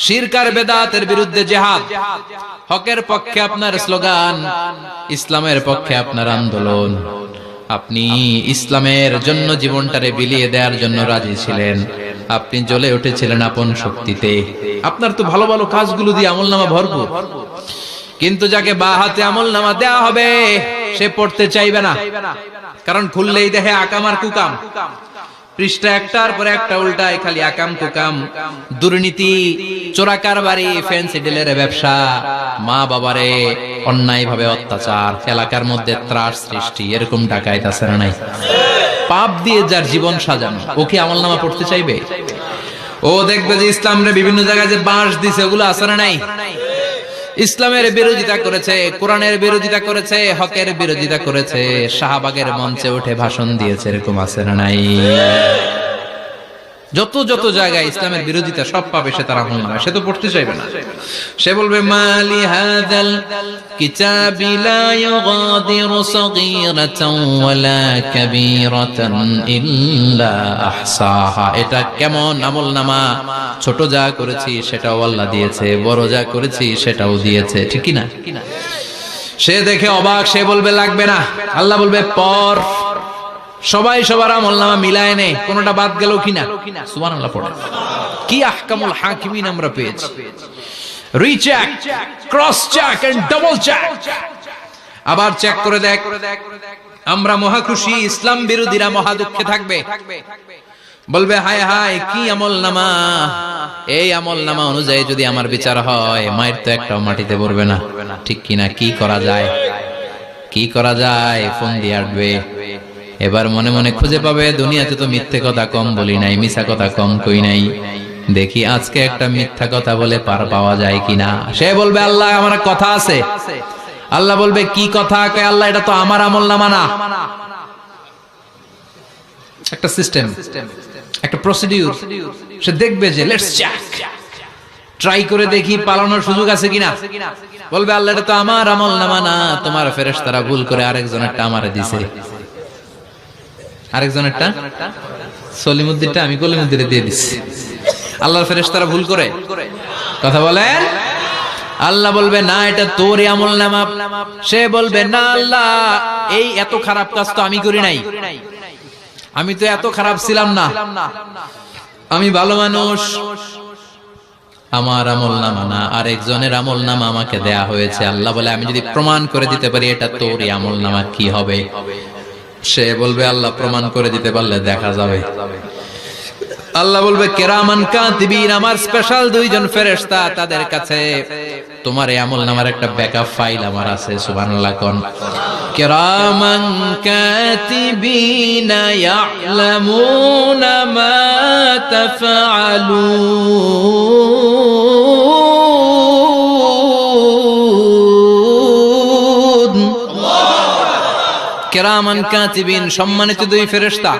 শিরক আর বেদাতের বিরুদ্ধে জিহাদ, হকের পক্ষে আপনার স্লোগান, ইসলামের পক্ষে আপনার আন্দোলন। আপনি ইসলামের জন্য জীবনটারে বিলিয়ে দেওয়ার জন্য রাজি ছিলেন। আপনি জ্বলে উঠেছিলেন আপন শক্তিতে। আপনার তো ভালো ভালো কাজগুলো দিয়ে আমলনামা ভরপুর। কিন্তু যাকে বাঁ হাতে আমলনামা দেয়া হবে সে পড়তে চাইবে না, কারণ খুললেই দেখে আকাম আর কুকাম। পৃষ্ঠা একটার পর একটা উল্টায় খালি আকাম কুকাম, দুর্নীতি, চোরাকারবারি, ফ্যান্সি ডিলের ব্যবসা, মা বাবারে অন্যায় ভাবে অত্যাচার, এলাকার মধ্যে ত্রাস সৃষ্টি, এরকম ডাকাইত আছে না নাই? পাপ দিয়ে যার জীবন সাজানো, ও কি আমলনামা পড়তে চাইবে? ও দেখবে যে ইসলামের বিভিন্ন জায়গায় যে বাঁশ দিছে ওগুলো আছে না নাই? ইসলামের বিরোধিতা করেছে, কোরআনের বিরোধিতা করেছে, হকের বিরোধিতা করেছে, শাহবাগের মঞ্চে উঠে ভাষণ দিয়েছে, এরকম আছে না নাই? যত যত জায়গায় ইসলামের বিরোধিতা সব পাবে সে, তার আমলনামা। সে তো পড়তে চাইবে না। সে বলবে মালি হাযাল কিতাবি লা ইউগাদিরু সাগীরাতান ওয়ালা কাবীরাতান ইল্লা আহসাহা। এটা কেমন আমলনামা? ছোট যা করেছি সেটাও আল্লাহ দিয়েছে, বড় যা করেছি সেটাও দিয়েছে, ঠিক কি না? সে দেখে অবাক, সে বলবে লাগবে না। আল্লাহ বলবে পড়। সবাই সবার আমলনামা মিলায় নে, কোনটা বাদ গেল কিনা? সুবহানাল্লাহ পড়েন। কি আহকামুল হাকিমিন আমরা পেয়েছি। Recheck, cross check and double check. আবার চেক করে দেখ। আমরা মহা খুশি, ইসলাম বিরোধীরা মহা দুঃখে থাকবে। বলবে হায় হায় কি আমলনামা, এই আমলনামা অনুযায়ী যদি আমার বিচার হয়, মায়ের তো একটাও মাটিতে পড়বে না, ঠিক কিনা? কি করা যায়? কি করা যায়? ফোন দিয়ে আসবে। এবার মনে মনে খুঁজে পাবে দুনিয়াতে তো মিথ্যে কথা কম বলি নাই, মিছা কথা কম কই নাই, দেখি আজকে একটা মিথ্যা কথা বলে পার পাওয়া যায় কিনা। সে বলবে আল্লাহ আমার কথা আছে। আল্লাহ বলবে কি কথা? আল্লাহ এটা তো আমার আমলনামা না। একটা সিস্টেম, একটা প্রসিডিউর। সে দেখবে যে লেটস চেক, ট্রাই করে দেখি পালানোর সুযোগ আছে কিনা। বলবে আল্লাহ এটা তো আমার আমলনামা না, তোমার ফেরেশতারা ভুল করে আরেকজনেরটা আমারে দিছে। আরেকজনেরটা সলিমুদ্দিনটা আমি কলিমুদ্দিনে দিয়ে দিচ্ছি। আল্লাহর ফেরেশতারা ভুল করে কথা বলেন। আল্লাহ বলবে না এটা তোরই আমলনামা। সে বলবে না আল্লাহ, এই এত খারাপ কাজ তো আমি করি নাই, আমি তো এত খারাপ ছিলাম না, আমি ভালো মানুষ। আমার আমলনামা না, আরেকজনের আমলনামা আমাকে দেয়া হয়েছে। আল্লাহ বলে আমি যদি প্রমাণ করে দিতে পারি এটা তোরই আমলনামা কি হবে? সে বলবে আল্লাহ প্রমাণ করে দিতে পারলে দেখা যাবে। আল্লাহ বলবে কিরামান কাতিবিন, আমার স্পেশাল দুইজন ফেরেশতা, তাদের কাছে তোমার এই আমলনামার একটা ব্যাকআপ ফাইল আমার আছে। সুবহানাল্লাহ কোন কিরামান কাতিবিন ইয়ালামুনা মা তাফআলুন। কিরামান কাতিবিন সম্মানিত দুই ফেরেশতা,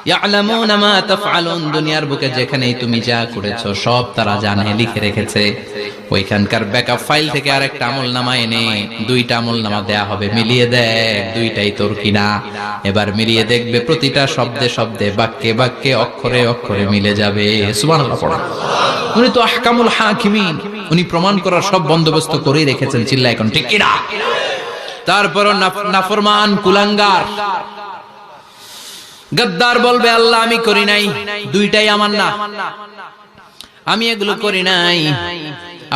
ইয়ালামুনা মা তাফআলুন, দুনিয়ার বুকে যেখানেই তুমি যা করেছো সব তারা জানে, লিখে রেখেছে। ওইখানকার ব্যাকআপ ফাইল থেকে আরেকটা আমলনামা এনে দুইটা আমলনামা দেয়া হবে, মিলিয়ে দেখ দুইটাই তোর কিনা। এবার মিলিয়ে দেখবে প্রতিটা শব্দে শব্দে, বাক্যে বাক্যে, অক্ষরে অক্ষরে মিলে যাবে। সুবহানাল্লাহ পড়া। উনি তো আহকামুল হাকিমিন, উনি প্রমাণ করার সব বন্দোবস্ত করেই রেখেছেন। চিল্লায় এখন ঠিক কিনা? তারপর নাফরমান কুলাঙ্গার গদ্দার বলবে আল্লাহ আমি করি নাই, দুইটাই আমার না, আমি এগুলো করি নাই।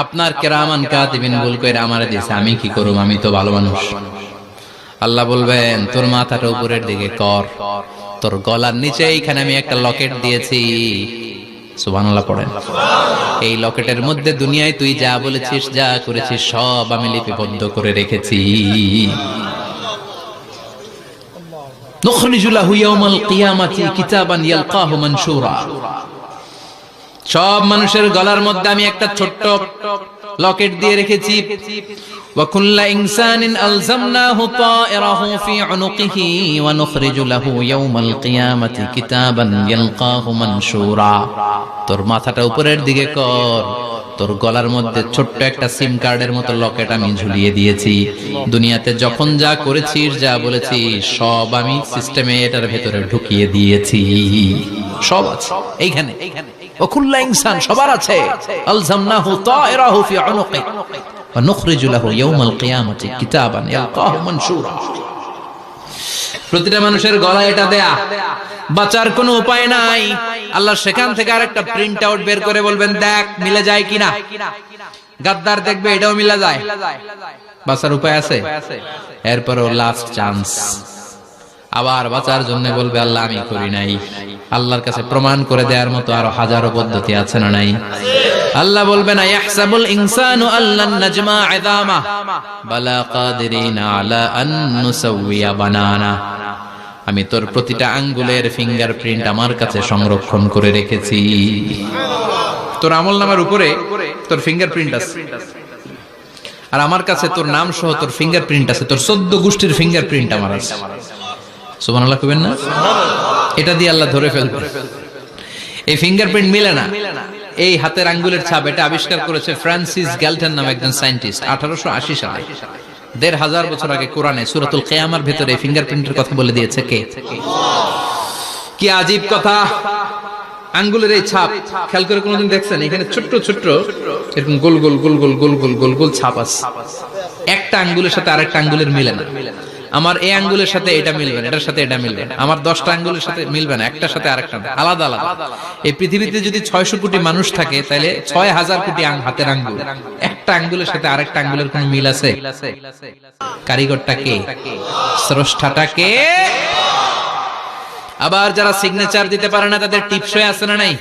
আপনার কিরামান কাতিবিন ভুল করে আমারে দিয়েছে, আমি কি করব, আমি তো ভালো মানুষ। আল্লাহ বলবেন তোর মাথাটা উপরের দিকে কর, তোর গলার নিচে এইখানে আমি একটা লকেট দিয়েছি। সুবহানাল্লাহ পড়েন। এই লকেটের মধ্যে দুনিয়ায় তুই যা বলেছিস, যা করেছিস সব আমি লিপিবদ্ধ করে রেখেছি। নুখরিজু লাহু ইয়াওমাল কিয়ামাতি কিতাবান ইয়ালকাহু মানশুরা। সব মানুষের গলার মধ্যে আমি একটা ছোট্ট লকেট দিয়ে রেখেছি। ওয়া কুল্লা ইনসানিন আলজামনাহু তায়রাহু ফি উনুকিহি ওয়া নুখরিজু লাহু ইয়াওমাল কিয়ামাতি কিতাবান ইয়ালকাহু মানশুরা। তোর মাথাটা উপরের দিকে কর, তোর গলার মধ্যে ছোট্ট একটা সিম কার্ডের মতো লকেট আমি ঝুলিয়ে দিয়েছি। দুনিয়াতে যখন যা করেছিস, যা বলেছিস সব আমি সিস্টেমে এটার ভেতরে ঢুকিয়ে দিয়েছি। সব আছে এইখানে। ওকুল্লা ইনসান সবার আছে। আলজামনাহু তায়রাহু ফি উনুকি ওয়া নুখরিজু লাহু ইয়াওমাল কিয়ামাতি কিতাবান ইয়ালকাহু মানশুরা। প্রতিটা মানুষের গলায় এটা দেয়া, বাঁচার কোনো উপায় নাই। আল্লাহ সেখান থেকে আরেকটা প্রিন্ট আউট বের করে বলবেন দেখ মিলে যায় কিনা। গাদ্দার দেখবে এটাও মিলে যায়, বাঁচার উপায় আছে। এরপরও লাস্ট চান্স, আবার বাঁচার জন্য বলবে আল্লাহ আমি করি নাই। আল্লাহর কাছে প্রমাণ করে দেওয়ার মতো আরো হাজারো পদ্ধতি আছে না নাই? আল্লাহ বলবেন ইয়াহসাবুল ইনসানু আল্লান নাজমা ইযামা বালা কাদিরিনা আলা আন নুসাউইয়া বানানা। আমি তোর প্রতিটা আঙ্গুলের ফিঙ্গারপ্রিন্ট আমার কাছে সংরক্ষণ করে রেখেছি। তোর আমলনামার উপরে তোর ফিঙ্গারপ্রিন্ট আছে, আর আমার কাছে তোর নাম সহ তোর ফিঙ্গারপ্রিন্ট আছে, তোর 14 গোষ্ঠীর ফিঙ্গারপ্রিন্ট আমার আছে। সুবহানাল্লাহ কইবেন না? এটা দিয়ে আল্লাহ ধরে ফেলবে। এই ফিঙ্গারপ্রিন্ট মিলে না, এই হাতের আঙ্গুলের ছাপ, এটা আবিষ্কার করেছে ফ্রান্সিস গ্যালটন নামে একজন সায়েন্টিস্ট 1880 সালে। 1500 বছর আগে কোরআনে সূরাতুল কিয়ামার ভেতরে ফিঙ্গারপ্রিন্টের কথা বলে দিয়েছে কে? কি আজীব কথা! আঙ্গুলের এই ছাপ খেয়াল করে কোনোদিন দেখছেন? এখানে ছোট্ট ছোট্ট এরকম গোল গোল গোল গোল গোল গোল গোল গোল ছাপ আছে। একটা আঙ্গুলের সাথে আরেকটা আঙ্গুলের মিলে না। আমার এই আঙ্গুলের সাথে এটা মিলবে না, এটার সাথে এটা মিলবে না। আমার 10টা আঙ্গুলের সাথে মিলবে না, একটার সাথে আরেকটা আলাদা আলাদা। এই পৃথিবীতে যদি 600 কোটি মানুষ থাকে তাহলে 6000 কোটি হাতের আঙ্গুল, একটা আঙ্গুলের সাথে আরেকটা আঙ্গুলের কোনো মিল আছে? কারিগরটা কে? স্রষ্টাটা কে? আবার যারা সিগনেচার দিতে পারে না তাদের টিপসই আছে না নাই?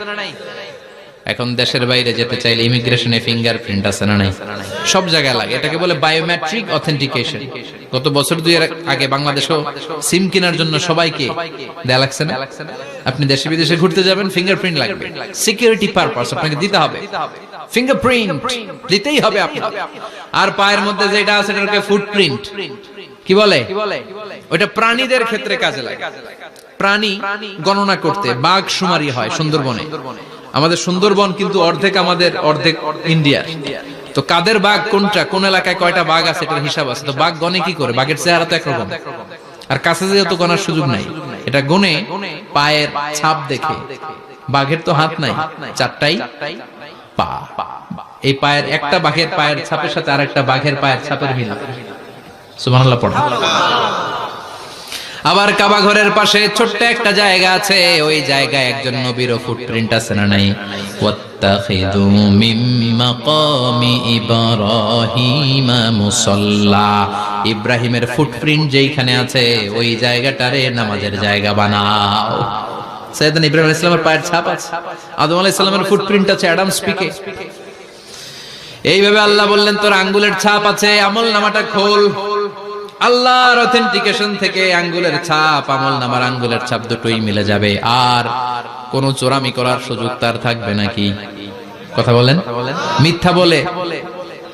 এখন দেশের বাইরে যেতে চাইলে ইমিগ্রেশনে ফিঙ্গারপ্রিন্ট আছে না নাই? সব জায়গায় লাগে। এটাকে বলে বায়োমেট্রিক অথেন্টিকেশন। গত বছর 2 এর আগে বাংলাদেশও সিম কেনার জন্য সবাইকে দেয়া লাগছে না? আপনি দেশে বিদেশে ঘুরতে যাবেন, ফিঙ্গারপ্রিন্ট লাগবে, সিকিউরিটি পারপাস আপনাকে দিতে হবে। ফিঙ্গারপ্রিন্ট দিতেই হবে আপনাকে। আর পায়ের মধ্যে যেটা আছে এটাকে ফুটপ্রিন্ট কি বলে? ওটা প্রাণীদের ক্ষেত্রে কাজে লাগে। প্রাণী গণনা করতে বাঘ শুমারি হয় সুন্দরবনে। আমাদের সুন্দরবন কিন্তু অর্ধেক আমাদের, অর্ধেক ইন্ডিয়ার। তো কাদের বাঘ কোনটা, কোন এলাকায় কয়টা বাঘ আছে এটার হিসাব আছে। তো বাঘ গনে কি করে? বাঘের চেহারা তো একরকম, আর কাছে যেহেতু গনার সুযোগ নাই, এটা গনে পায়ের ছাপ দেখে। বাঘের তো হাত নাই, 4টাই পা। এই পায়ের একটা বাঘের পায়ের ছাপের সাথে আরেকটা বাঘের পায়ের ছাপের মিল। সুবহানাল্লাহ পড়ো। আবার কাবা ঘরের পাশে ছোট্ট একটা জায়গা আছে, ওই জায়গায় একজন নবীর ফুটপ্রিন্ট আছে না নাই? ওয়াত্তাখিযু মিন মাকামি ইব্রাহিম মুসাল্লা, ইব্রাহিমের ফুটপ্রিন্ট যেইখানে আছে ওই জায়গাটারে নামাজের জায়গা বানাও। সাইয়েদনা ইব্রাহিম আলাইহিস সালামের পায়ের ছাপ আছে, আদম আলাইহিস সালামের ফুটপ্রিন্ট আছে অ্যাডামস পিকে। এইভাবে আল্লাহ বললেন তোর আঙ্গুলের ছাপ আছে, আমল নামাটা খোল। আল্লাহর অথেন্টিকেশন থেকে আঙ্গুলের ছাপ, আমল নামার আঙ্গুলের ছাপ দুটোই মিলে যাবে, আর কোন চোরামি করার সুযোগ তার থাকবে নাকি? কথা বলেন। মিথ্যা বলে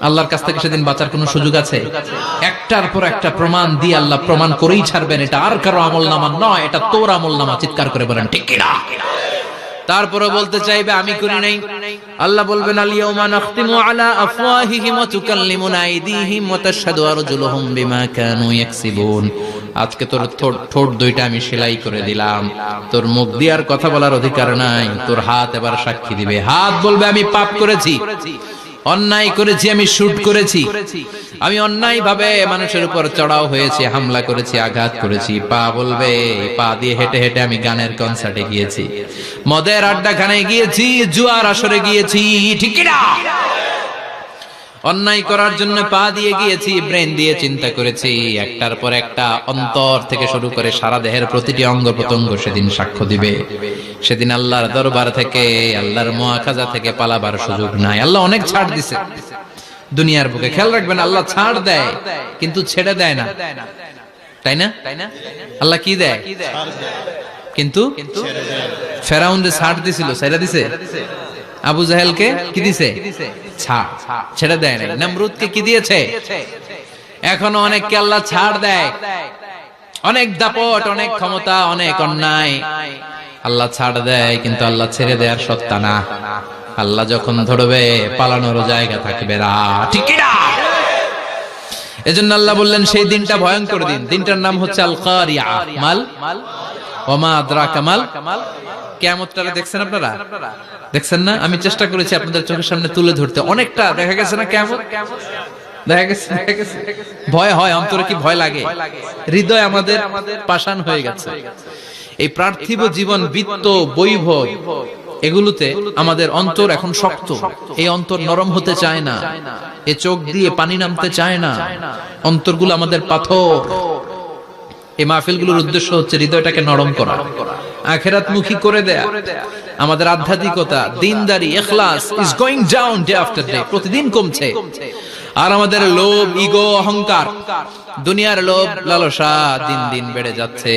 আল্লাহর কাছ থেকে সেদিন বাঁচার কোন সুযোগ আছে? একটার পর একটা প্রমাণ দিয়ে আল্লাহ প্রমাণ করেই ছাড়বেন, এটা আর কারো আমল নামা নয়, এটা তোর আমল নামা। চিৎকার করে বলেন ঠিক কিনা? তারপরে বলতে চাইবে আমি করি নাই। আল্লাহ বলবেন আল ইয়াউমা নাখতিমু আলা আফওয়াহিহিম ওয়া তুকাল্লিমুনা আইদিহিম ওয়া তাশহাদু আরজুলুহুম বিমা কানু ইয়াকসিবুন। আজকে তোর ঠোঁট দুইটা আমি সেলাই করে দিলাম, তোর মুখ দিয়ে আর কথা বলার অধিকার নাই, তোর হাত এবার সাক্ষী দিবে। হাত বলবে আমি পাপ করেছি, অন্যায় করেছি, আমি শুট করেছি, আমি অন্যায় ভাবে মানুষের উপর চড়াও হয়েছি, হামলা করেছি, আঘাত করেছি। পা বলবে পা দিয়ে হেঁটে হেঁটে আমি গানের কনসার্টে গিয়েছি, মদের আড্ডাখানায় গিয়েছি, জুয়ার আসরে গিয়েছি, ঠিক কি না? অন্যায় করার জন্য পা দিয়ে গিয়েছি, ব্রেন দিয়ে চিন্তা করেছি। একটার পর একটা অন্তর থেকে শুরু করে সারা দেহের প্রতিটি অঙ্গ প্রত্যঙ্গ সেদিন সাক্ষ্য দিবে। সেদিন আল্লাহর দরবার থেকে, আল্লাহর মুআখাজা থেকে পালাবার সুযোগ নাই। আল্লাহ অনেক ছাড় দিছে দুনিয়ার বুকে। খেয়াল রাখবেন, আল্লাহ ছাড় দেয় কিন্তু ছেড়ে দেয় না, তাই না? আল্লাহ কি দেয়? কিন্তু ফেরাউনরে ছাড় দিছিল, ছেড়ে দিছে। আবু জাহেলকে কি দিছে? ছাড়, ছেড়ে দেয় না। নমরুদকে কি দিয়েছে? এখনো অনেককে আল্লাহ ছাড় দেয়। অনেক দাপট, অনেক ক্ষমতা, অনেক অন্যায় আল্লাহ ছাড় দেয়, কিন্তু আল্লাহ ছেড়ে দেওয়ার সত্তা না। আল্লাহ যখন ধরবে পালানোর জায়গা থাকবে না, ঠিক কি না? এজন্য আল্লাহ বললেন সেই দিনটা ভয়ঙ্কর দিন। দিনটার নাম হচ্ছে আল কারিয়া। মাল ওমা আদরাকা মাল। কিয়ামতটা দেখছেন আপনারা? দেখছেন না? আমি চেষ্টা করেছি আপনাদের চোখের সামনে তুলে ধরতে। অনেকটা দেখা গেছে না কিয়ামত? দেখা গেছে। ভয় হয়, অন্তরে কি ভয় লাগে? হৃদয় আমাদের পাষাণ হয়ে গেছে। এই পার্থিব জীবন, বিত্ত, বৈভব, এগুলোতে আমাদের অন্তর এখন শক্ত। এই অন্তর নরম হতে চায় না, এ চোখ দিয়ে পানি নামতে চায় না, অন্তরগুলো আমাদের পাথর। এই মাহফিলগুলোর উদ্দেশ্য হচ্ছে হৃদয়টাকে নরম করা, আখিরাতমুখী করে দেয়া। আমাদের আধ্যাত্মিকতা, দিনদারি, ইখলাস is going down day after day, প্রতিদিন কমছে। আর আমাদের লোভ, ইগো, অহংকার, দুনিয়ার লোভ, লালসা দিন দিন বেড়ে যাচ্ছে।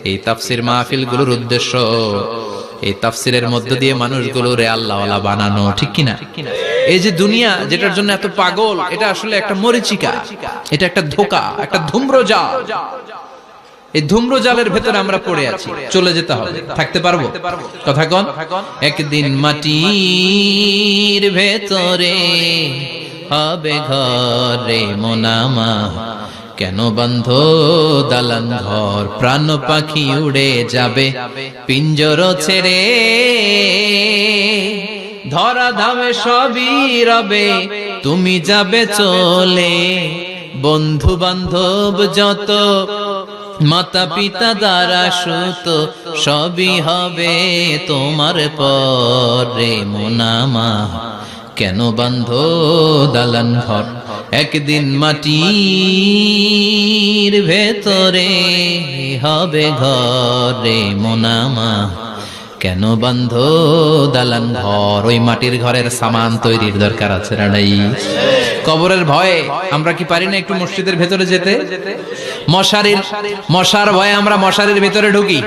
এই তাফসীর মাহফিলগুলোর উদ্দেশ্য এই তাফসীরের মধ্য দিয়ে মানুষগুলোরে আল্লাহওয়ালা বানানো, ঠিক কিনা? এই যে দুনিয়া যেটার জন্য এত পাগল, এটা আসলে একটা মরিচিকা, এটা একটা ধোঁকা, একটা ধূম্রজাল। এই ধূম্রজালের ভেতরে আমরা পড়ে আছি, চলে যেতে হবে। থাকতে পারবো? কথা কন। একদিন মাটির ভেতরে হবে ঘরে মোনামা, কেন বন্ধ দালান ঘর, প্রাণ পাখি উড়ে যাবে পিঞ্জর ছেড়ে, ধরা ধামে সবই রবে, তুমি যাবে চলে, বন্ধু বান্ধব যত, মাতা পিতা দ্বারা সুত, সবই হবে তোমার পরে মোনামা, কেন বন্ধ দালান ঘর, একদিন মাটির ভেতরে হবে ঘরে মোনামা, কেন বন্ধ দালান ঘর। ওই মাটির ঘরের সামান তৈরির দরকার আছে না নাই? কবরের ভয়ে আমরা কি পারি না একটু মসজিদের ভেতরে যেতে? মশার ভয়ে আমরা মশারির ভেতরে ঢুকি,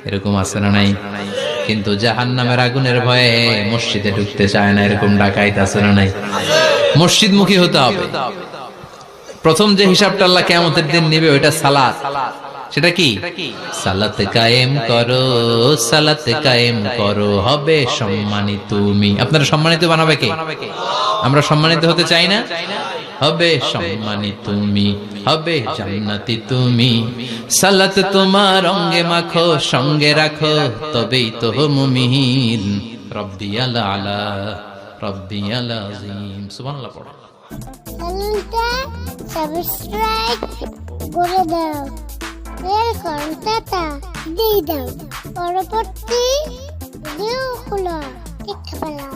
এরকম আছে না নাই? কিন্তু জাহান্নামের আগুনের ভয়ে মসজিদে ঢুকতে চায় না, এরকম ডাকাইত আছে না নাই? মসজিদমুখী হতে হবে। প্রথম যে হিসাবটা আল্লাহ কিয়ামতের দিন নেবে ওইটা সালাত। সেটা কি? সালাত কায়েম করো, সালাত কায়েম করো, হবে সম্মানিত তুমি। আপনারা সম্মানিত বানাবে কে? আমরা সম্মানিত হতে চাই না? হবে সম্মানিত তুমি, হবে জান্নাতি তুমি, সালাত তোমার অঙ্গে মাখো, সঙ্গে রাখো, তবেই তো মুমিন। রব্বিয়াল আলা রাব্বিয়াল আযীম। সুবহানাল্লাহ পড়ো। চ্যানেলটা সাবস্ক্রাইব করে দাও, বেল ঘন্টাটা দিয়ে দাও, পরবর্তী ভিডিওগুলো দেখতে পেলাম।